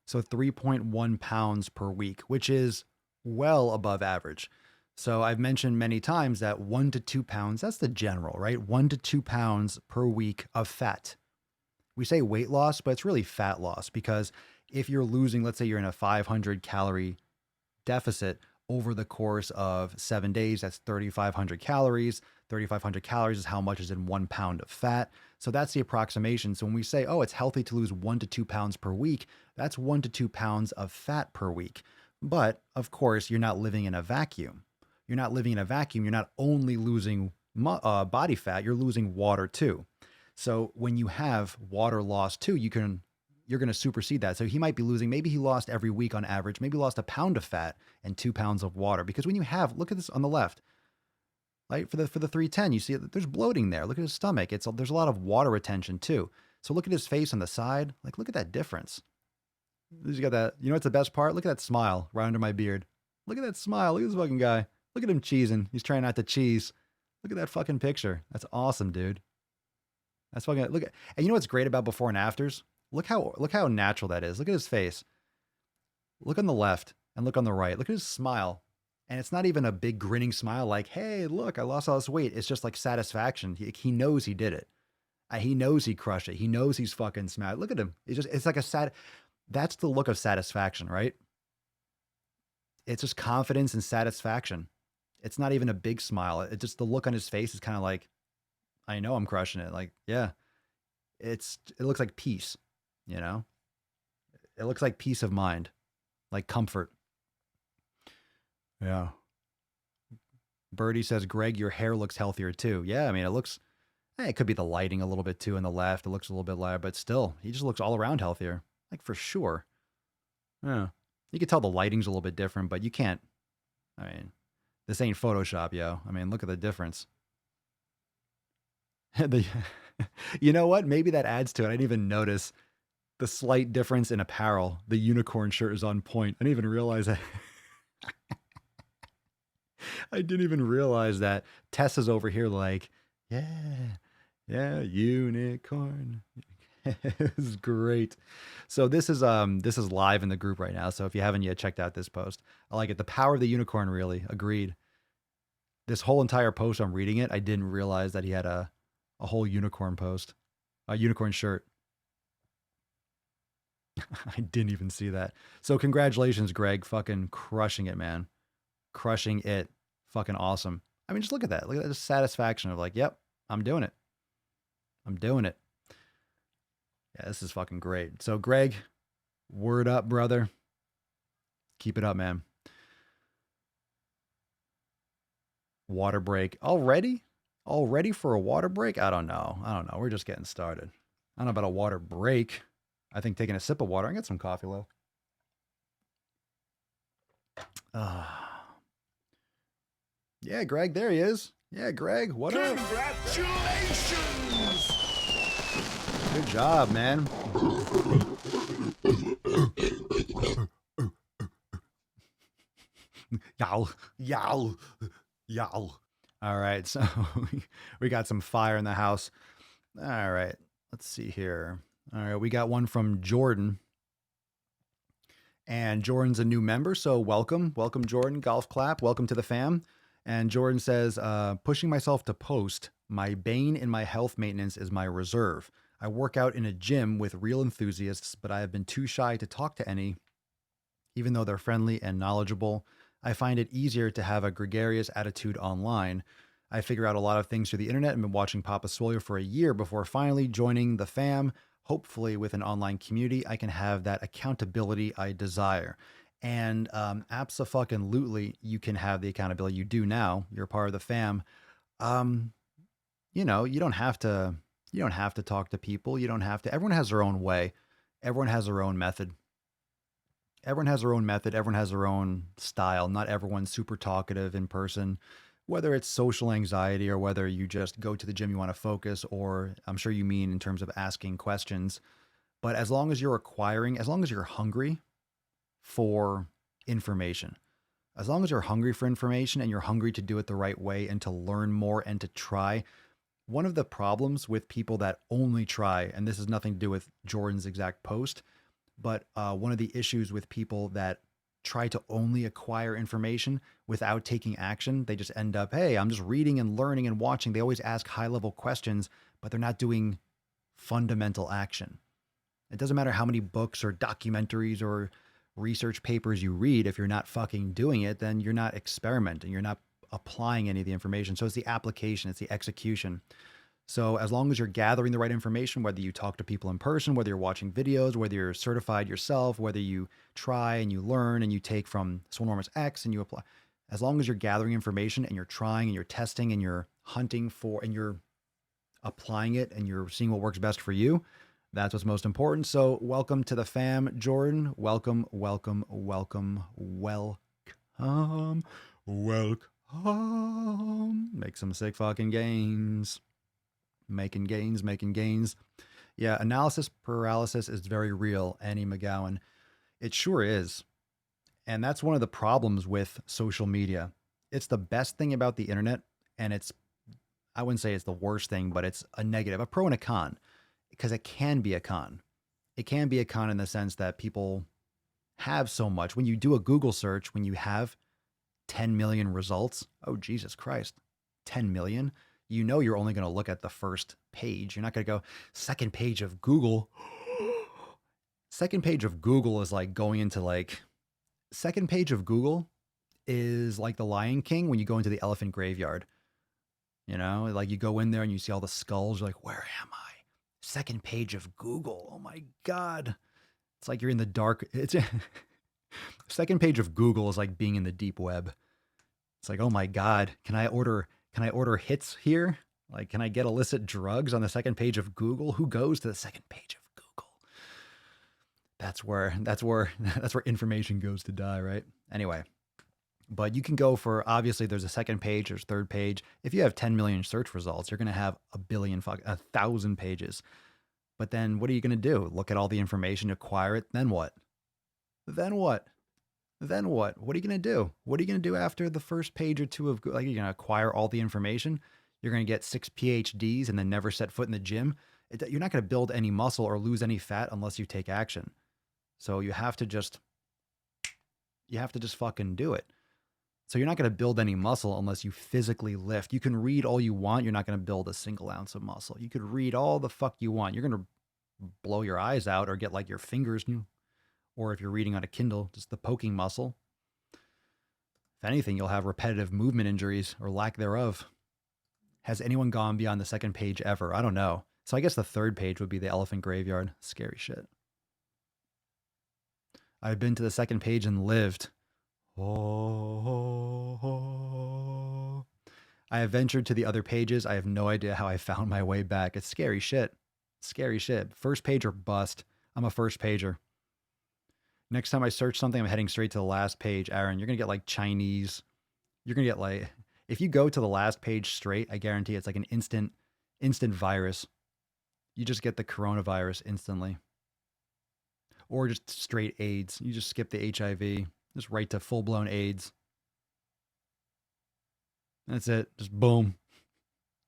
So 3.1 pounds per week, which is well above average. So I've mentioned many times that 1 to 2 pounds, that's the general, right? 1 to 2 pounds per week of fat. We say weight loss, but it's really fat loss, because if you're losing, let's say you're in a 500 calorie deficit over the course of 7 days, that's 3,500 calories. 3,500 calories is how much is in 1 pound of fat. So that's the approximation. So when we say, oh, it's healthy to lose 1 to 2 pounds per week, that's 1 to 2 pounds of fat per week. But of course, you're not living in a vacuum. You're not living in a vacuum. You're not only losing body fat, you're losing water too. So when you have water loss too, you're going to supersede that. So he might be losing, maybe he lost every week on average, maybe lost 1 pound of fat and 2 pounds of water. Because when you have, look at this on the left, right? For the 310, you see there's bloating there. Look at his stomach. There's a lot of water retention too. So look at his face on the side. Like, look at that difference. He's got that, you know what's the best part? Look at that smile right under my beard. Look at that smile. Look at this fucking guy. Look at him cheesing. He's trying not to cheese. Look at that fucking picture. That's awesome, dude. That's fucking, look at, and you know what's great about before and afters? Look how natural that is. Look at his face. Look on the left and look on the right. Look at his smile. And it's not even a big grinning smile like, hey, look, I lost all this weight. It's just like satisfaction. He knows he did it. He knows he crushed it. He knows he's fucking smashed. Look at him. It's like that's the look of satisfaction, right? It's just confidence and satisfaction. It's not even a big smile. It's just the look on his face is kind of like, I know I'm crushing it. Like, yeah, it looks like peace, you know? It looks like peace of mind, like comfort. Yeah. Birdie says, Greg, your hair looks healthier too. Yeah, I mean, it could be the lighting a little bit too on the left. It looks a little bit lighter, but still, he just looks all around healthier. Like, for sure. Yeah. You could tell the lighting's a little bit different, but you can't, I mean, this ain't Photoshop, yo. I mean, look at the difference. You know what? Maybe that adds to it. I didn't even notice the slight difference in apparel. The unicorn shirt is on point. I didn't even realize that. I didn't even realize that. Tessa's over here like, yeah, unicorn. This is great. So this is live in the group right now. So if you haven't yet checked out this post, I like it. The power of the unicorn, really. Agreed. This whole entire post, I'm reading it. I didn't realize that he had a whole unicorn post, a unicorn shirt. I didn't even see that. So congratulations, Greg. Fucking crushing it, man. Crushing it. Fucking awesome. I mean, just look at that. Look at the satisfaction of like, yep, I'm doing it. I'm doing it. Yeah, this is fucking great. So Greg, word up, brother. Keep it up, man. Water break. Already? Already for a water break? I don't know. We're just getting started. I don't know about a water break. I think taking a sip of water. I got some coffee, low. Yeah, Greg, there he is. Yeah, Greg, what up? Congratulations! Good job, man. Yow, yow, yow. All right, so we got some fire in the house. All right, let's see here. All right, we got one from Jordan. And Jordan's a new member, so welcome. Welcome, Jordan. Golf clap. Welcome to the fam. And Jordan says, pushing myself to post, my bane in my health maintenance is my reserve. I work out in a gym with real enthusiasts, but I have been too shy to talk to any, even though they're friendly and knowledgeable. I find it easier to have a gregarious attitude online. I figure out a lot of things through the internet and been watching Papa Swole for a year before finally joining the fam. Hopefully with an online community, I can have that accountability I desire. And abso-fucking-lutely, you can have the accountability you do now. You're part of the fam. You know, you don't have to talk to people. You don't have to. Everyone has their own way. Everyone has their own method. Everyone has their own method. Everyone has their own style. Not everyone's super talkative in person, whether it's social anxiety or whether you just go to the gym, you want to focus, or I'm sure you mean in terms of asking questions. But as long as you're hungry for information, as long as you're hungry for information and you're hungry to do it the right way and to learn more and to try. One of the problems with people that only try, and this has nothing to do with Jordan's exact post, But one of the issues with people that try to only acquire information without taking action, they just end up, hey, I'm just reading and learning and watching. They always ask high level questions, but they're not doing fundamental action. It doesn't matter how many books or documentaries or research papers you read. If you're not fucking doing it, then you're not experimenting. You're not applying any of the information. So it's the application, it's the execution. So as long as you're gathering the right information, whether you talk to people in person, whether you're watching videos, whether you're certified yourself, whether you try and you learn and you take from Swolenormous X and you apply, as long as you're gathering information and you're trying and you're testing and you're hunting for and you're applying it and you're seeing what works best for you, that's what's most important. So welcome to the fam, Jordan. Welcome, welcome, welcome, welcome, welcome. Make some sick fucking gains. Making gains. Yeah, analysis paralysis is very real, Annie McGowan. It sure is. And that's one of the problems with social media. It's the best thing about the internet, and I wouldn't say it's the worst thing, but it's a negative, a pro and a con, because it can be a con. It can be a con in the sense that people have so much. When you do a Google search, when you have 10 million results, oh, Jesus Christ, 10 million? You know you're only going to look at the first page. You're not going to go, second page of Google. Second page of Google is like going into second page of Google is like the Lion King when you go into the elephant graveyard. You know, like you go in there and you see all the skulls. You're like, where am I? Second page of Google. Oh my God. It's like you're in the dark. Second page of Google is like being in the deep web. It's like, oh my God, can I order hits here? Like, can I get illicit drugs on the second page of Google? Who goes to the second page of Google? That's where information goes to die, right? Anyway, but you can go for, obviously there's a second page, there's third page. If you have 10 million search results, you're going to have 1,000 pages. But then what are you going to do? Look at all the information, acquire it. Then what? Then what? Then what? What are you going to do? What are you going to do after the first page or two of, like, you're going to acquire all the information? You're going to get 6 PhDs and then never set foot in the gym? You're not going to build any muscle or lose any fat unless you take action. So you have to just fucking do it. So you're not going to build any muscle unless you physically lift. You can read all you want. You're not going to build a single ounce of muscle. You could read all the fuck you want. You're going to blow your eyes out or get like your fingers new. Or if you're reading on a Kindle, just the poking muscle. If anything, you'll have repetitive movement injuries or lack thereof. Has anyone gone beyond the second page ever? I don't know. So I guess the third page would be the elephant graveyard. Scary shit. I've been to the second page and lived. Oh. I have ventured to the other pages. I have no idea how I found my way back. It's scary shit. Scary shit. First page or bust. I'm a first pager. Next time I search something, I'm heading straight to the last page, Aaron. You're going to get like Chinese. You're going to get like, if you go to the last page straight, I guarantee it's like an instant virus. You just get the coronavirus instantly. Or just straight AIDS. You just skip the HIV. Just right to full-blown AIDS. That's it. Just boom.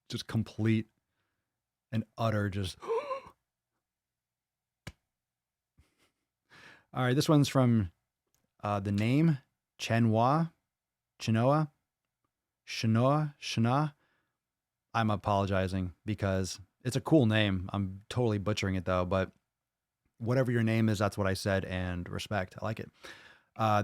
Just complete and utter just... All right, this one's from the name Chenoa. I'm apologizing because it's a cool name. I'm totally butchering it though, but whatever your name is, that's what I said, and respect. I like it.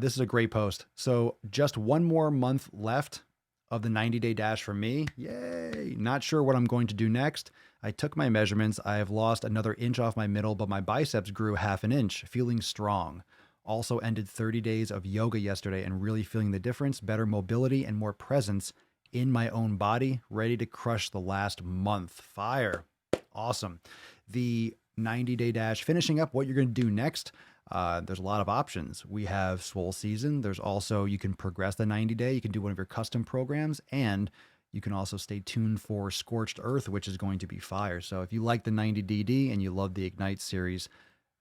This is a great post. So just one more month left of the 90-day dash for me. Yay. Not sure what I'm going to do next. I took my measurements. I have lost another inch off my middle, but my biceps grew 1/2 inch, feeling strong. Also ended 30 days of yoga yesterday and really feeling the difference, better mobility and more presence in my own body, ready to crush the last month. Fire. Awesome. The 90-day dash, finishing up what you're going to do next. There's a lot of options. We have Swole Season. There's also, you can progress the 90-day. You can do one of your custom programs, and you can also stay tuned for Scorched Earth, which is going to be fire. So if you like the 90DD and you love the Ignite series,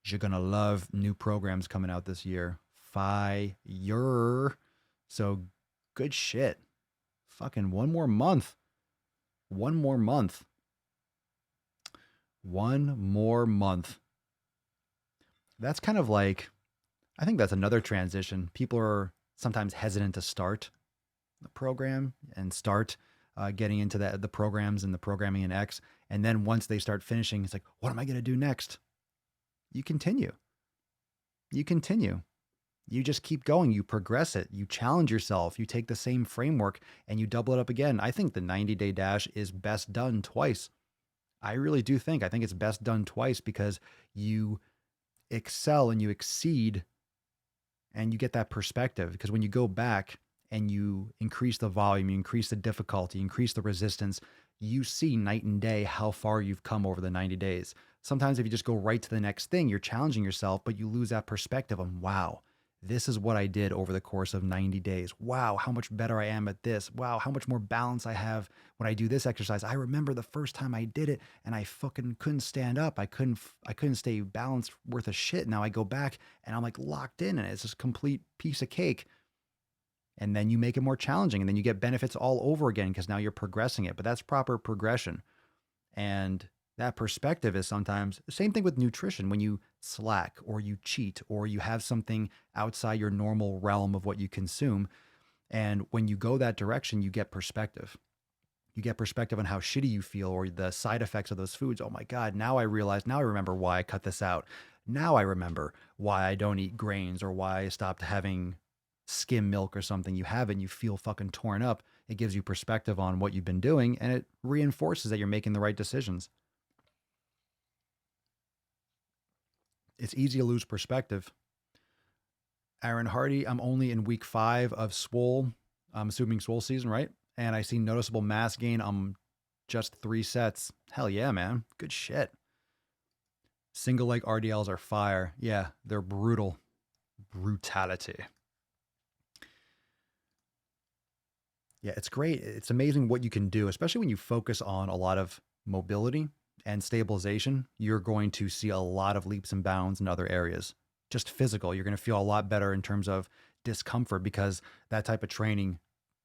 you're going to love new programs coming out this year. Fire. So good shit. Fucking one more month. One more month. That's kind of like, I think that's another transition. People are sometimes hesitant to start the program and start getting into the programs and the programming in X. And then once they start finishing, it's like, what am I going to do next? You continue. You continue. You just keep going. You progress it. You challenge yourself. You take the same framework and you double it up again. I think the 90-day dash is best done twice. I really do think. I think it's best done twice because you excel and you exceed and you get that perspective. Because when you go back and you increase the volume, you increase the difficulty, increase the resistance, you see night and day how far you've come over the 90 days. Sometimes if you just go right to the next thing, you're challenging yourself, but you lose that perspective on, wow, this is what I did over the course of 90 days. Wow, how much better I am at this. Wow, how much more balance I have when I do this exercise. I remember the first time I did it and I fucking couldn't stand up. I couldn't stay balanced worth a shit. Now I go back and I'm like locked in and it's this complete piece of cake. And then you make it more challenging and then you get benefits all over again because now you're progressing it. But that's proper progression. And that perspective is sometimes the same thing with nutrition. When you slack or you cheat or you have something outside your normal realm of what you consume, and when you go that direction, you get perspective. You get perspective on how shitty you feel or the side effects of those foods. Oh my God, now I remember why I cut this out. Now I remember why I don't eat grains or why I stopped having skim milk or something. You have it and you feel fucking torn up. It gives you perspective on what you've been doing and it reinforces that you're making the right decisions. It's easy to lose perspective. Aaron Hardy, I'm only in week 5 of Swole. I'm assuming Swole season, right? And I see noticeable mass gain on just 3 sets. Hell yeah, man. Good shit. Single leg RDLs are fire. Yeah, they're brutal. Brutality. Yeah, it's great. It's amazing what you can do, especially when you focus on a lot of mobility and stabilization. You're going to see a lot of leaps and bounds in other areas. Just physical. You're going to feel a lot better in terms of discomfort because that type of training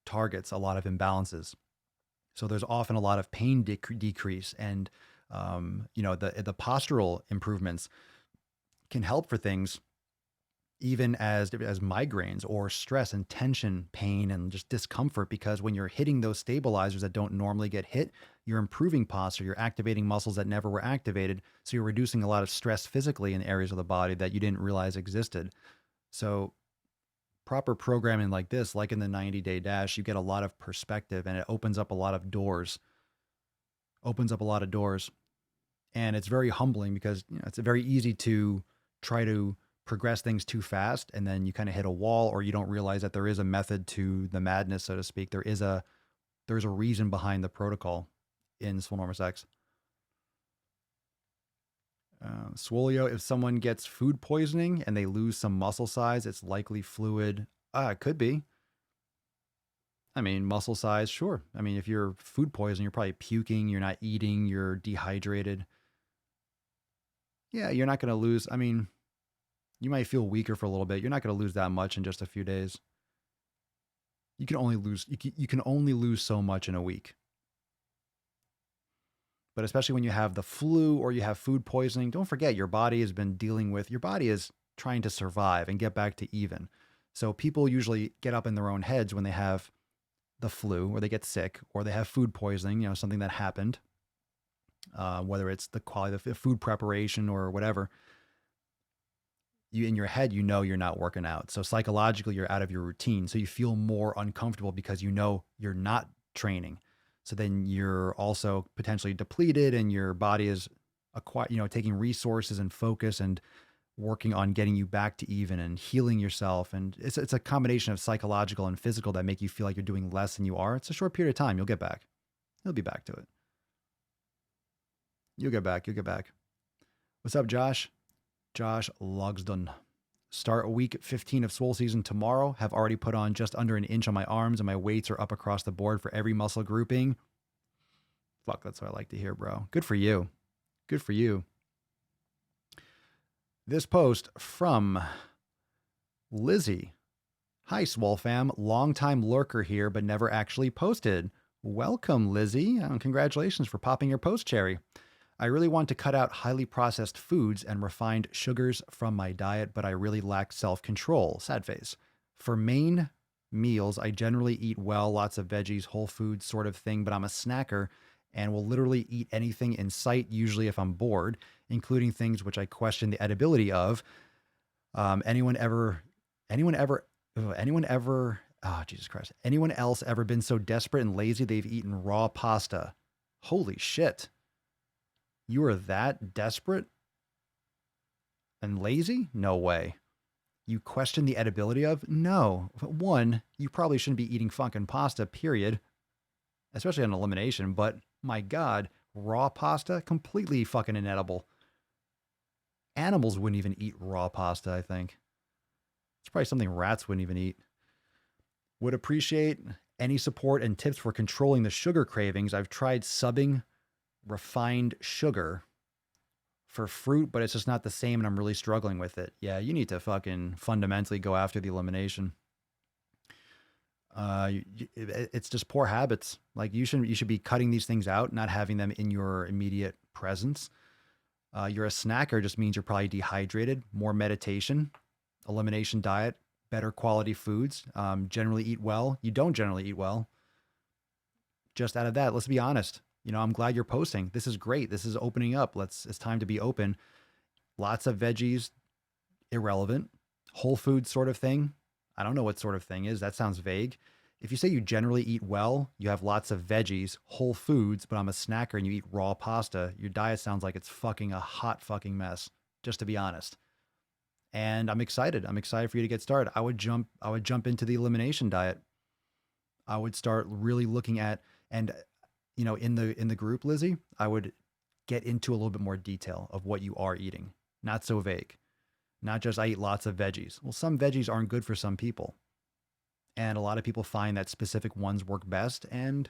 targets a lot of imbalances. So there's often a lot of pain decrease and, the postural improvements can help for things even as migraines or stress and tension, pain, and just discomfort, because when you're hitting those stabilizers that don't normally get hit, you're improving posture, you're activating muscles that never were activated. So you're reducing a lot of stress physically in areas of the body that you didn't realize existed. So proper programming like this, like in the 90-day dash, you get a lot of perspective and it opens up a lot of doors. And it's very humbling because it's very easy to try to progress things too fast and then you kind of hit a wall, or you don't realize that there is a method to the madness, so to speak. There's a reason behind the protocol in Swolenormous X. Swolio, if someone gets food poisoning and they lose some muscle size, it's likely fluid. It could be. I mean, muscle size, sure. I mean, if you're food poisoning, you're probably puking, you're not eating, you're dehydrated. Yeah, you're not going to lose. I mean, you might feel weaker for a little bit. You're not going to lose that much in just a few days. You can only lose so much in a week. But especially when you have the flu or you have food poisoning, don't forget your body is trying to survive and get back to even. So people usually get up in their own heads when they have the flu or they get sick or they have food poisoning, something that happened, whether it's the quality of the food preparation or whatever. You in your head, you're not working out. So psychologically, you're out of your routine. So you feel more uncomfortable because you're not training. So then you're also potentially depleted and your body is taking resources and focus and working on getting you back to even and healing yourself. And it's a combination of psychological and physical that make you feel like you're doing less than you are. It's a short period of time. You'll get back. You'll be back to it. You'll get back. What's up, Josh? Josh Logsdon. Start week 15 of Swole season tomorrow. Have already put on just under an inch on my arms and my weights are up across the board for every muscle grouping. Fuck, that's what I like to hear, bro. Good for you. Good for you. This post from Lizzie. Hi, Swole fam. Long-time lurker here, but never actually posted. Welcome, Lizzie. Congratulations for popping your post, Cherry. I really want to cut out highly processed foods and refined sugars from my diet, but I really lack self-control. Sad face. For main meals, I generally eat well, lots of veggies, whole foods sort of thing, but I'm a snacker and will literally eat anything in sight, usually if I'm bored, including things which I question the edibility of. Anyone else ever been so desperate and lazy they've eaten raw pasta? Holy shit. You are that desperate and lazy? No way. You question the edibility of? No. One, you probably shouldn't be eating fucking pasta, period. Especially on elimination, but my God, raw pasta? Completely fucking inedible. Animals wouldn't even eat raw pasta, I think. It's probably something rats wouldn't even eat. Would appreciate any support and tips for controlling the sugar cravings. I've tried subbing refined sugar for fruit, but it's just not the same and I'm really struggling with it. Yeah, you need to fucking fundamentally go after the elimination. It's just poor habits. Like you should be cutting these things out, not having them in your immediate presence. You're a snacker just means you're probably dehydrated. More meditation, elimination diet, better quality foods. Generally eat well. You don't generally eat well. Just out of that, let's be honest. You know, I'm glad you're posting. This is great. This is opening up. It's time to be open. Lots of veggies, irrelevant. Whole food sort of thing. I don't know what sort of thing is. That sounds vague. If you say you generally eat well, you have lots of veggies, whole foods, but I'm a snacker and you eat raw pasta, your diet sounds like it's fucking a hot fucking mess, just to be honest. And I'm excited. I'm excited for you to get started. I would jump into the elimination diet. I would start really looking at, and you know, in the group, Lizzie, I would get into a little bit more detail of what you are eating. Not so vague. Not just I eat lots of veggies. Well, some veggies aren't good for some people. And a lot of people find that specific ones work best. And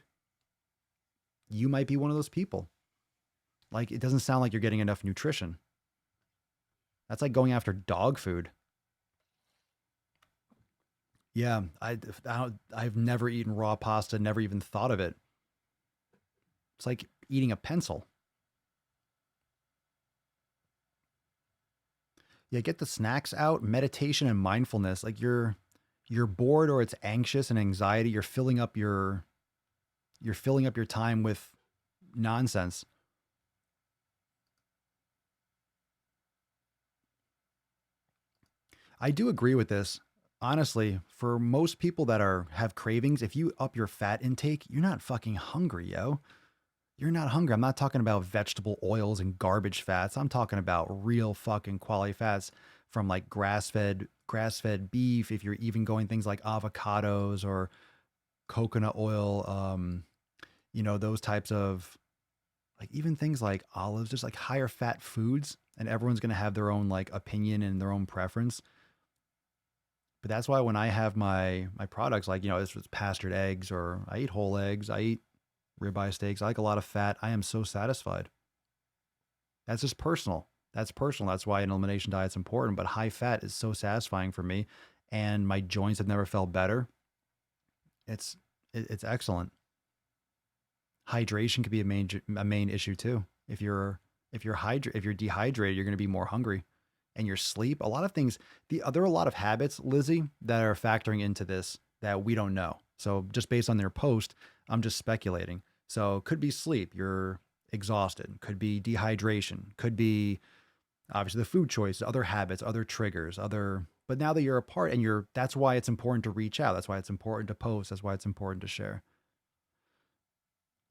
you might be one of those people. Like, it doesn't sound like you're getting enough nutrition. That's like going after dog food. Yeah, I've never eaten raw pasta, never even thought of it. It's like eating a pencil. Yeah, get the snacks out, meditation and mindfulness. Like you're bored or it's anxious and anxiety. You're filling up your time with nonsense. I do agree with this. Honestly, for most people that have cravings, if you up your fat intake, you're not fucking hungry, yo. You're not hungry. I'm not talking about vegetable oils and garbage fats. I'm talking about real fucking quality fats from like grass-fed beef. If you're even going things like avocados or coconut oil, you know, those types of, like even things like olives, just like higher fat foods, and everyone's going to have their own like opinion and their own preference. But that's why when I have my products, like, you know, it's pastured eggs, or I eat whole eggs, I eat ribeye steaks, I like a lot of fat, I am so satisfied. That's just personal. That's personal. That's why an elimination diet's important. But high fat is so satisfying for me, and my joints have never felt better. It's excellent. Hydration could be a main issue too. If you're dehydrated, you're going to be more hungry. And your sleep, a lot of things. There are a lot of habits, Lizzie, that are factoring into this that we don't know. So just based on their post, I'm just speculating. So could be sleep. You're exhausted. Could be dehydration. Could be obviously the food choice, other habits, other triggers, but now that you're apart and that's why it's important to reach out. That's why it's important to post. That's why it's important to share.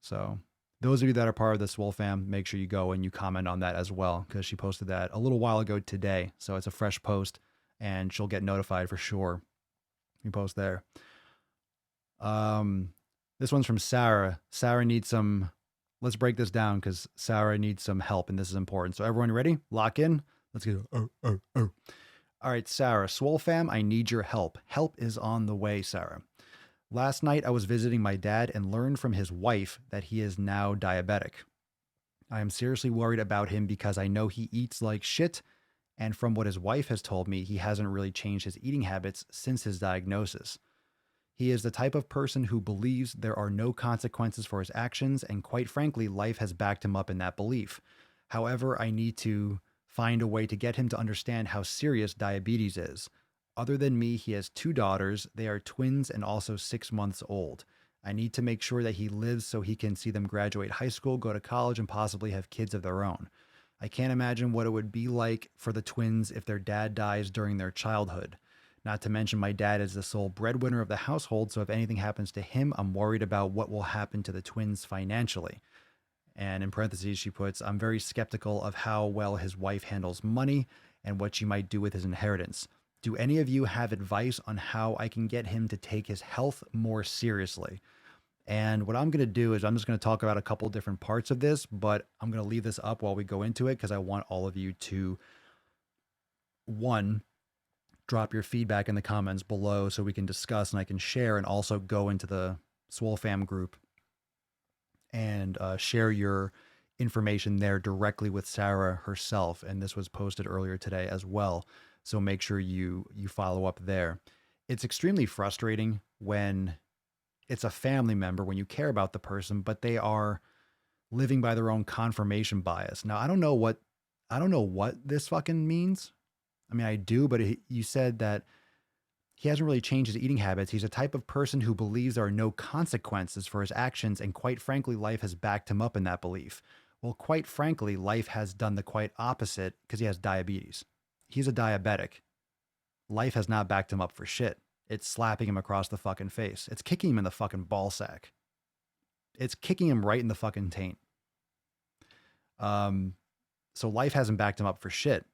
So those of you that are part of the Swole fam, make sure you go and you comment on that as well, because she posted that a little while ago today. So it's a fresh post and she'll get notified for sure. You post there. This one's from Sarah. Sarah needs let's break this down because Sarah needs some help and this is important. So everyone ready? Lock in. Let's go. All right, Sarah, Swole fam, I need your help. Help is on the way, Sarah. Last night, I was visiting my dad and learned from his wife that he is now diabetic. I am seriously worried about him because I know he eats like shit, and from what his wife has told me, he hasn't really changed his eating habits since his diagnosis. He is the type of person who believes there are no consequences for his actions, and quite frankly, life has backed him up in that belief. However, I need to find a way to get him to understand how serious diabetes is. Other than me, he has 2 daughters. They are twins and also 6 months old. I need to make sure that he lives so he can see them graduate high school, go to college, and possibly have kids of their own. I can't imagine what it would be like for the twins if their dad dies during their childhood. Not to mention, my dad is the sole breadwinner of the household, so if anything happens to him, I'm worried about what will happen to the twins financially. And in parentheses, she puts, I'm very skeptical of how well his wife handles money and what she might do with his inheritance. Do any of you have advice on how I can get him to take his health more seriously? And what I'm going to do is I'm just going to talk about a couple different parts of this, but I'm going to leave this up while we go into it because I want all of you to, one, drop your feedback in the comments below so we can discuss and I can share, and also go into the Swole Fam group and share your information there directly with Sarah herself. And this was posted earlier today as well. So make sure you follow up there. It's extremely frustrating when it's a family member, when you care about the person, but they are living by their own confirmation bias. Now, I don't know what this fucking means. I mean, I do, but you said that he hasn't really changed his eating habits. He's a type of person who believes there are no consequences for his actions, and quite frankly, life has backed him up in that belief. Well, quite frankly, life has done the quite opposite because he has diabetes. He's a diabetic. Life has not backed him up for shit. It's slapping him across the fucking face. It's kicking him in the fucking ball sack. It's kicking him right in the fucking taint. So life hasn't backed him up for shit.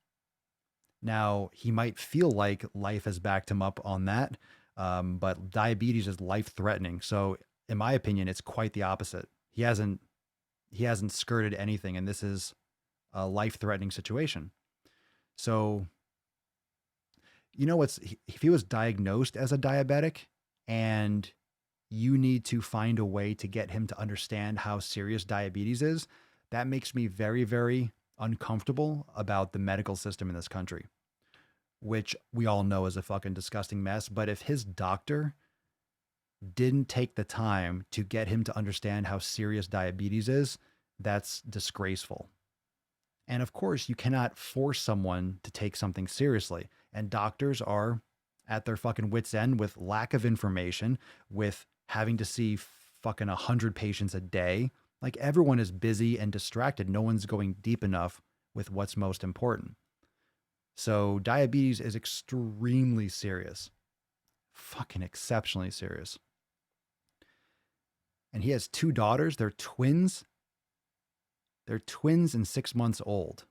Now, he might feel like life has backed him up on that, but diabetes is life-threatening. So, in my opinion, it's quite the opposite. He hasn't skirted anything, and this is a life-threatening situation. So, you know, if he was diagnosed as a diabetic and you need to find a way to get him to understand how serious diabetes is, that makes me very, very uncomfortable about the medical system in this country, which we all know is a fucking disgusting mess. But if his doctor didn't take the time to get him to understand how serious diabetes is, that's disgraceful. And of course, you cannot force someone to take something seriously. And doctors are at their fucking wits' end with lack of information, with having to see fucking 100 patients a day. Like, everyone is busy and distracted. No one's going deep enough with what's most important. So diabetes is extremely serious. Fucking exceptionally serious. And he has 2 daughters. They're twins. They're twins and 6 months old.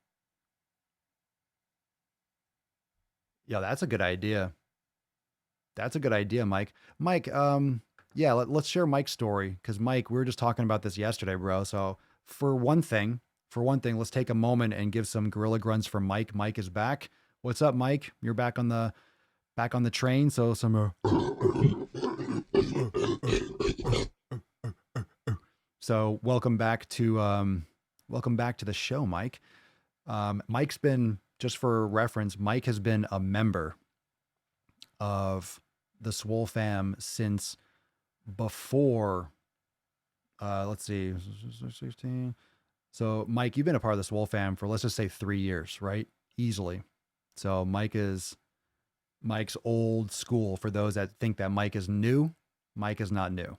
Yeah, that's a good idea. That's a good idea, Mike. Mike, yeah, let's share Mike's story, because Mike, we were just talking about this yesterday, bro. So for one thing, let's take a moment and give some gorilla grunts for Mike. Mike is back. What's up, Mike? You're back on the train. So some. So welcome back to the show, Mike. Mike's been, just for reference, Mike has been a member of the Swole fam since before, let's see, 16. So Mike, you've been a part of the Swole fam for, let's just say, 3 years, right? Easily. So Mike's old school. For those that think that Mike is new, Mike is not new.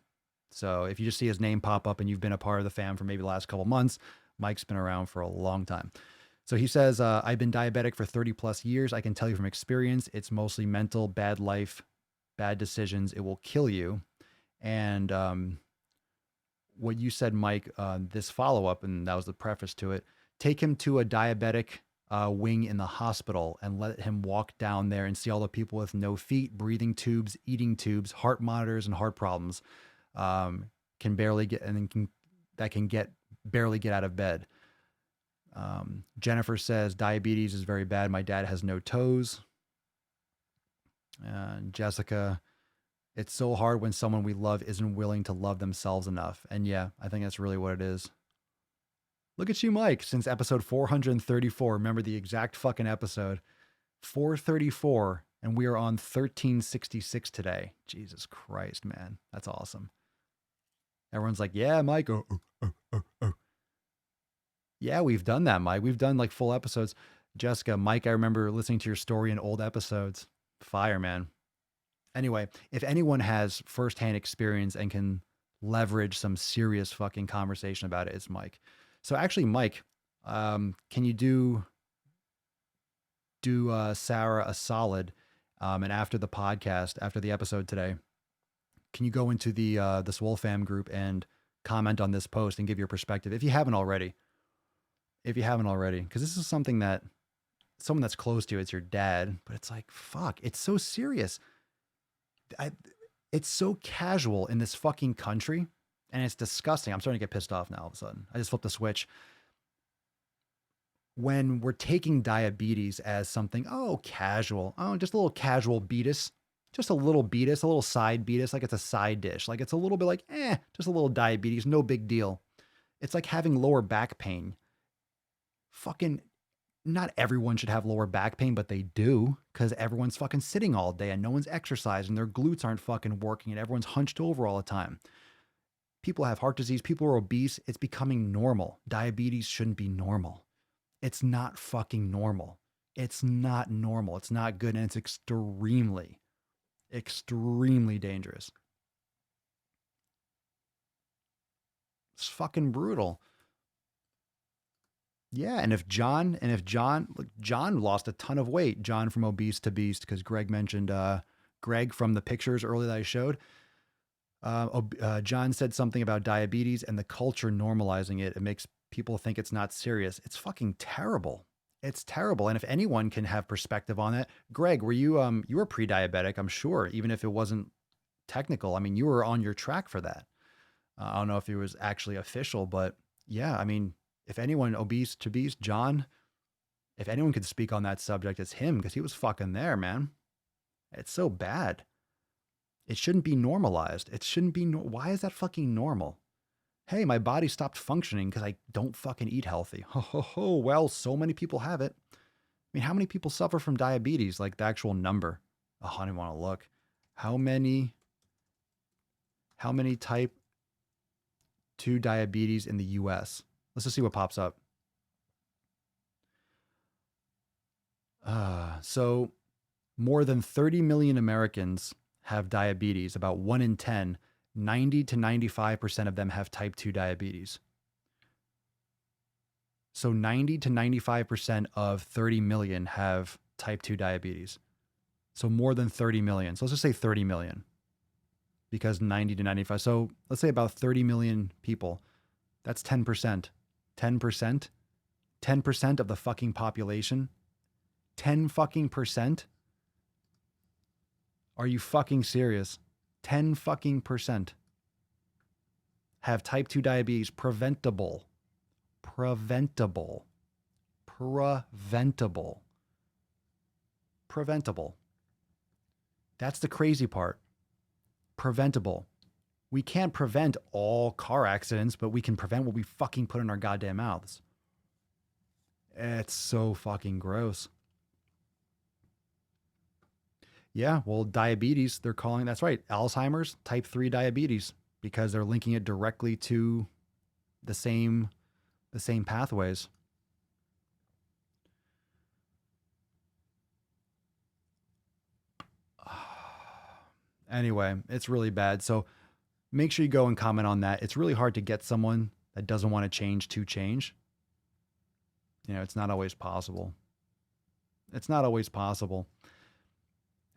So if you just see his name pop up and you've been a part of the fam for maybe the last couple months, Mike's been around for a long time. So he says, I've been diabetic for 30 plus years. I can tell you from experience, it's mostly mental, bad life, bad decisions. It will kill you. And what you said, Mike, this follow-up, and that was the preface to it, take him to a diabetic wing in the hospital and let him walk down there and see all the people with no feet, breathing tubes, eating tubes, heart monitors, and heart problems. Can barely get, and then barely get out of bed. Jennifer says, diabetes is very bad. My dad has no toes. Jessica, it's so hard when someone we love isn't willing to love themselves enough. And yeah, I think that's really what it is. Look at you, Mike, since episode 434. Remember the exact fucking episode. 434, and we are on 1366 today. Jesus Christ, man. That's awesome. Everyone's like, yeah, Mike. Yeah, we've done that, Mike. We've done like full episodes. Jessica, Mike, I remember listening to your story in old episodes. Fire, man. Anyway, if anyone has firsthand experience and can leverage some serious fucking conversation about it, it's Mike. So actually, Mike, can you do Sarah a solid? And after the podcast, after the episode today, can you go into the Swole fam group and comment on this post and give your perspective if you haven't already? If you haven't already, because this is something that someone that's close to you, it's your dad, but it's like, fuck, it's so serious. It's so casual in this fucking country, and it's disgusting. I'm starting to get pissed off now all of a sudden. I just flipped the switch. When we're taking diabetes as something, oh, casual, oh, just a little casual beatus, just a little beatus, a little side beatus, like it's a side dish, like it's a little bit like, just a little diabetes, no big deal. It's like having lower back pain. Fucking, not everyone should have lower back pain, but they do, because everyone's fucking sitting all day and no one's exercising. Their glutes aren't fucking working and everyone's hunched over all the time. People have heart disease. People are obese. It's becoming normal. Diabetes shouldn't be normal. It's not fucking normal. It's not normal. It's not good. And it's extremely, extremely dangerous. It's fucking brutal. Yeah, and if John, look, John lost a ton of weight, John from obese to beast, because Greg mentioned, Greg from the pictures earlier that I showed, John said something about diabetes and the culture normalizing it. It makes people think it's not serious. It's fucking terrible. It's terrible. And if anyone can have perspective on that, Greg, were you were pre-diabetic, I'm sure, even if it wasn't technical. I mean, you were on your track for that. I don't know if it was actually official, but yeah, I mean, if anyone obese to beast, John, if anyone could speak on that subject, it's him, because he was fucking there, man. It's so bad. It shouldn't be normalized. It shouldn't be. Why is that fucking normal? Hey, my body stopped functioning because I don't fucking eat healthy. Ho, ho, ho. Well, so many people have it. I mean, how many people suffer from diabetes? Like the actual number. Oh, I don't even want to look. How many type 2 diabetes in the US? Let's just see what pops up. So more than 30 million Americans have diabetes. About 1 in 10, 90 to 95% of them have type 2 diabetes. So 90 to 95% of 30 million have type 2 diabetes. So more than 30 million. So let's just say 30 million, because 90 to 95. So let's say about 30 million people. That's 10%. 10%? 10% of the fucking population? 10 fucking percent? Are you fucking serious? 10 fucking percent have type 2 diabetes. Preventable. Preventable. Preventable. Preventable. That's the crazy part. Preventable. We can't prevent all car accidents, but we can prevent what we fucking put in our goddamn mouths. It's so fucking gross. Yeah, well, diabetes, they're calling, that's right, Alzheimer's, type 3 diabetes, because they're linking it directly to the same pathways. Anyway, it's really bad. So make sure you go and comment on that. It's really hard to get someone that doesn't want to change to change. You know, it's not always possible. It's not always possible.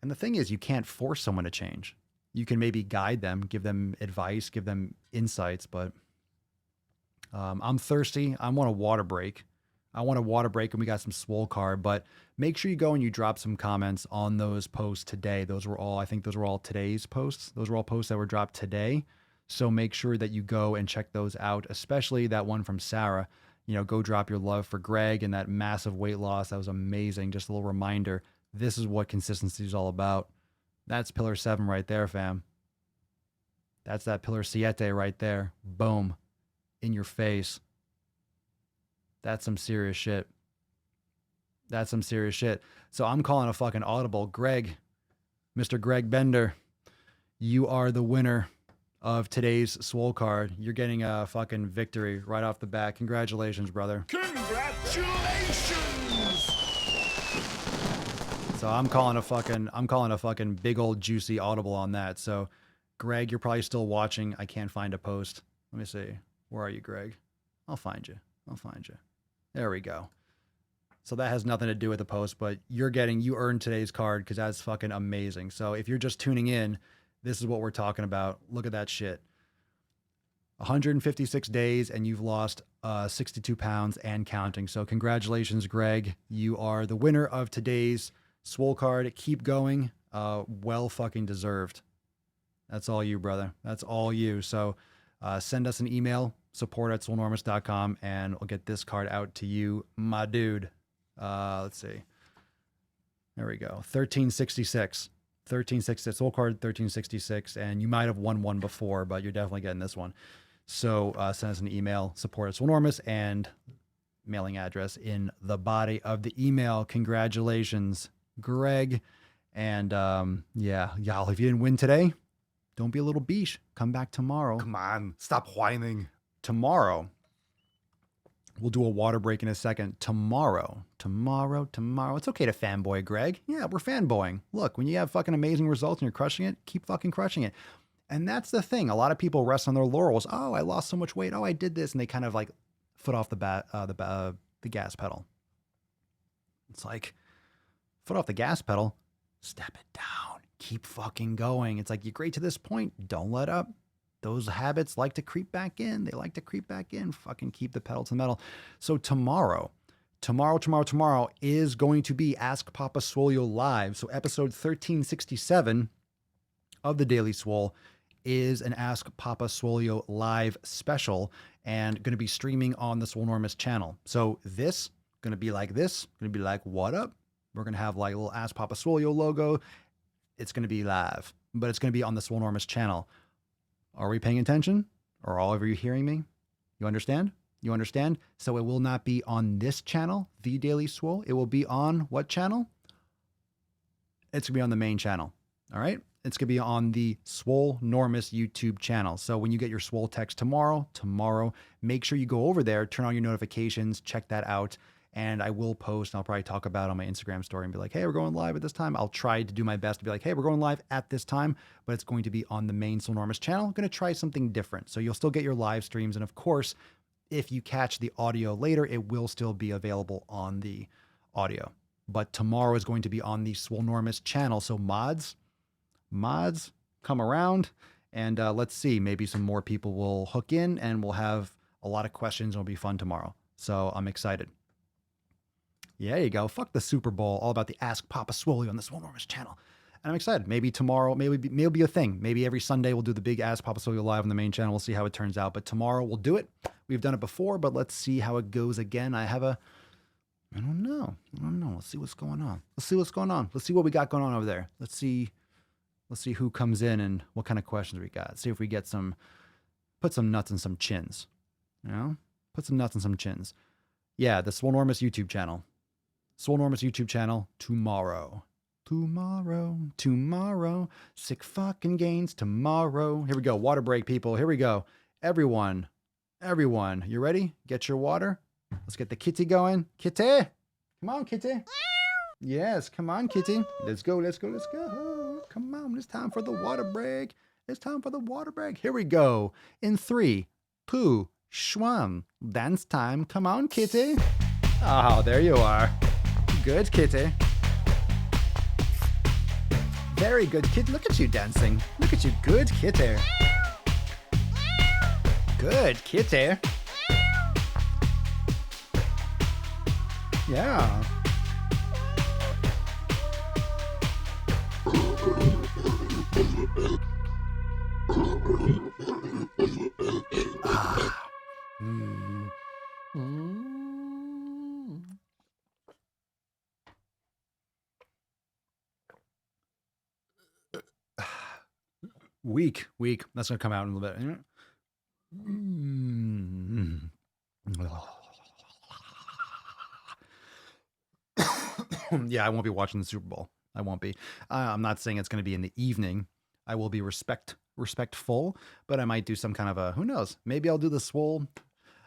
And the thing is, you can't force someone to change. You can maybe guide them, give them advice, give them insights, but I'm thirsty. I want a water break. I want a water break, and we got some Swole card, but make sure you go and you drop some comments on those posts today. I think those were all today's posts. Those were all posts that were dropped today. So make sure that you go and check those out, especially that one from Sarah. You know, go drop your love for Greg and that massive weight loss. That was amazing. Just a little reminder. This is what consistency is all about. That's pillar 7 right there, fam. That's that pillar 7 right there. Boom. In your face. That's some serious shit. That's some serious shit. So I'm calling a fucking audible. Greg, Mr. Greg Bender, you are the winner of today's Swole card. You're getting a fucking victory right off the bat. Congratulations, brother. Congratulations! So I'm calling a fucking big old juicy audible on that. So Greg, you're probably still watching. I can't find a post. Let me see. Where are you, Greg? I'll find you. There we go. So that has nothing to do with the post, but you earned today's card because that's fucking amazing. So if you're just tuning in, this is what we're talking about. Look at that shit. 156 days and you've lost 62 pounds and counting. So congratulations, Greg. You are the winner of today's Swole card. Keep going. Well fucking deserved. That's all you, brother. That's all you. So send us an email, support@swolenormous.com, and we'll get this card out to you, my dude. Let's see. There we go. 1366. Swole card 1366. And you might have won one before, but you're definitely getting this one. So send us an email, support@swolenormous, and mailing address in the body of the email. Congratulations, Greg. And yeah, y'all, if you didn't win today, don't be a little beesh. Come back tomorrow. Come on, stop whining. Tomorrow. We'll do a water break in a second. Tomorrow. It's okay to fanboy, Greg. Yeah, we're fanboying. Look, when you have fucking amazing results and you're crushing it, keep fucking crushing it. And that's the thing. A lot of people rest on their laurels. Oh, I lost so much weight. Oh, I did this. And they kind of like foot off the gas pedal. It's like, foot off the gas pedal, step it down. Keep fucking going. It's like, you're great to this point. Don't let up. Those habits like to creep back in. They like to creep back in. Fucking keep the pedal to the metal. So tomorrow is going to be Ask Papa Swole live. So episode 1367 of the Daily Swole is an Ask Papa Swole live special and going to be streaming on the Swolenormous channel. So this going to be like this. Going to be like, what up? We're going to have like a little Ask Papa Swole logo. It's going to be live, but it's going to be on the Swolenormous channel. Are we paying attention? Are all of you hearing me? You understand? You understand? So it will not be on this channel, The Daily Swole. It will be on what channel? It's going to be on the main channel. All right? It's going to be on the Swolenormous YouTube channel. So when you get your Swole text tomorrow, make sure you go over there, turn on your notifications, check that out. And I will post, and I'll probably talk about it on my Instagram story and be like, hey, we're going live at this time. I'll try to do my best to be like, hey, we're going live at this time, but it's going to be on the main Swolenormous channel. I'm going to try something different. So you'll still get your live streams. And of course, if you catch the audio later, it will still be available on the audio. But tomorrow is going to be on the Swolenormous channel. So mods, come around and let's see, maybe some more people will hook in and we'll have a lot of questions. It'll be fun tomorrow. So I'm excited. Yeah, there you go. Fuck the Super Bowl. All about the Ask Papa Swole on the Swolenormous channel. And I'm excited. Maybe tomorrow, maybe it'll be a thing. Maybe every Sunday we'll do the big Ask Papa Swole live on the main channel. We'll see how it turns out. But tomorrow we'll do it. We've done it before, but let's see how it goes again. I don't know. Let's see what's going on. Let's see what we got going on over there. Let's see who comes in and what kind of questions we got. See if we get put some nuts in some chins. You know? Put some nuts in some chins. Yeah, the Swolenormous YouTube channel. Swolenormous YouTube channel tomorrow. Sick fucking gains tomorrow. Here we go. Water break, people. Here we go. Everyone. You ready? Get your water. Let's get the kitty going. Kitty. Come on, kitty. Yes, come on, kitty. Let's go. Come on. It's time for the water break. Here we go. In 3, 2, 1. Dance time. Come on, kitty. Oh, there you are. Good, kitty. Very good, kitty. Look at you dancing. Look at you. Good, kitty. Good, kitty. Yeah. Weak. That's going to come out in a little bit. Yeah, I won't be watching the Super Bowl. I won't be. I'm not saying it's going to be in the evening. I will be respectful respectful, but I might do some kind of a, who knows, maybe I'll do the Swole.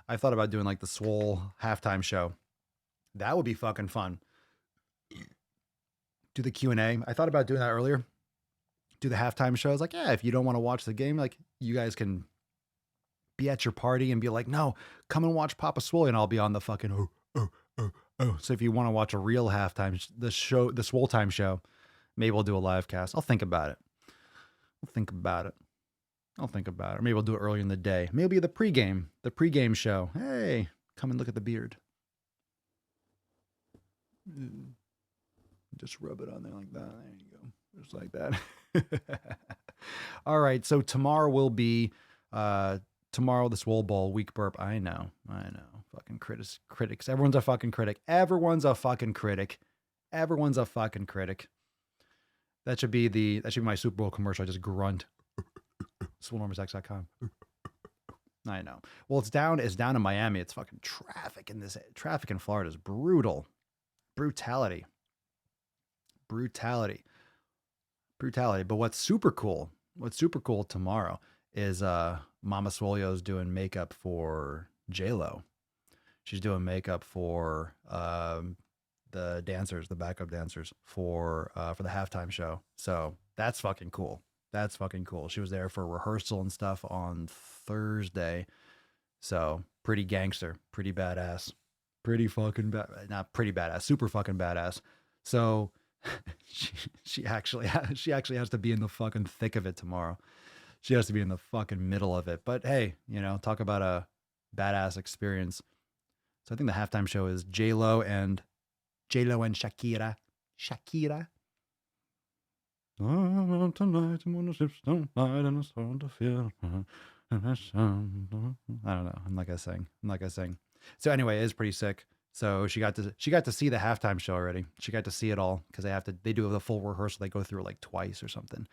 I thought about doing like the Swole halftime show. That would be fucking fun. Do the Q&A. I thought about doing that earlier. Do the halftime show. I was like, yeah, if you don't want to watch the game, like you guys can be at your party and be like, no, come and watch Papa Swole, and I'll be on the fucking oh. So if you want to watch a real halftime, the Swole time show, maybe we'll do a live cast. I'll think about it. Or maybe we'll do it earlier in the day. Maybe the pregame show. Hey, come and look at the beard. Just rub it on there like that. There you go. Just like that. All right. So tomorrow will be, tomorrow the Swole Bowl week burp. I know. Fucking critics. Everyone's a fucking critic. That should be my Super Bowl commercial. I just grunt. SwoleNormousX.com. I know. Well, it's down in Miami. It's fucking traffic in Florida is brutal. Brutality. But what's super cool tomorrow is Mama Swolio's doing makeup for J-Lo. She's doing makeup for the backup dancers for the halftime show. So that's fucking cool. She was there for rehearsal and stuff on Thursday. So pretty gangster, pretty badass, not pretty badass, super fucking badass. So she actually has to be in the fucking thick of it tomorrow. She has to be in the fucking middle of it. But hey, talk about a badass experience. So I think the halftime show is J-Lo and Shakira. Oh, tonight I'm gonna slip some night and it's hard to feel. I don't know. I'm not gonna sing. So anyway, it is pretty sick. So she got to see the halftime show already. She got to see it all because they do the full rehearsal. They go through it like twice or something.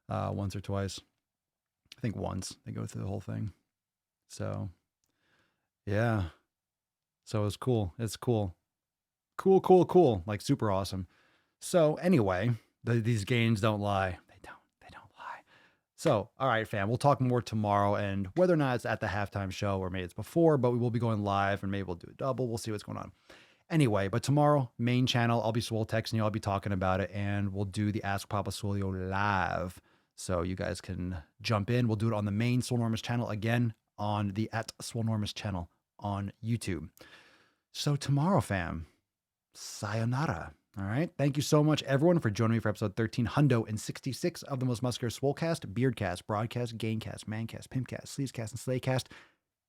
Once or twice. I think once they go through the whole thing. So yeah. So it's cool. Cool. Like super awesome. So anyway, these games don't lie. They don't lie. So, all right, fam, we'll talk more tomorrow and whether or not it's at the halftime show or maybe it's before, but we will be going live and maybe we'll do a double. We'll see what's going on. Anyway, but tomorrow, main channel, I'll be Swole texting you. I'll be talking about it and we'll do the Ask Papa Swolio live. So you guys can jump in. We'll do it on the main Swolenormous channel again on the @Swolenormous channel on YouTube. So tomorrow, fam, sayonara. All right. Thank you so much, everyone, for joining me for episode 1366 of the Most Muscular Swolecast, Beardcast, Broadcast, Gaincast, Mancast, Pimpcast, Sleevescast, and Slaycast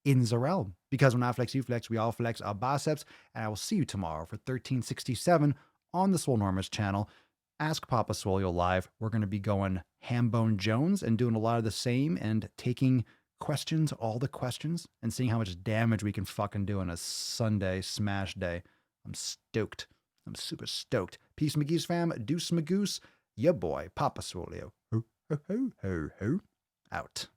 in the realm. Because when I flex, you flex, we all flex our biceps. And I will see you tomorrow for 1367 on the Swolenormous channel. Ask Papa Swolio live. We're going to be going Hambone Jones and doing a lot of the same and taking questions, all the questions, and seeing how much damage we can fucking do on a Sunday smash day. I'm stoked. I'm super stoked. Peace, McGee's fam. Deuce, Magoose. Your boy, Papa Swolio. Ho, ho, ho, ho, ho. Out.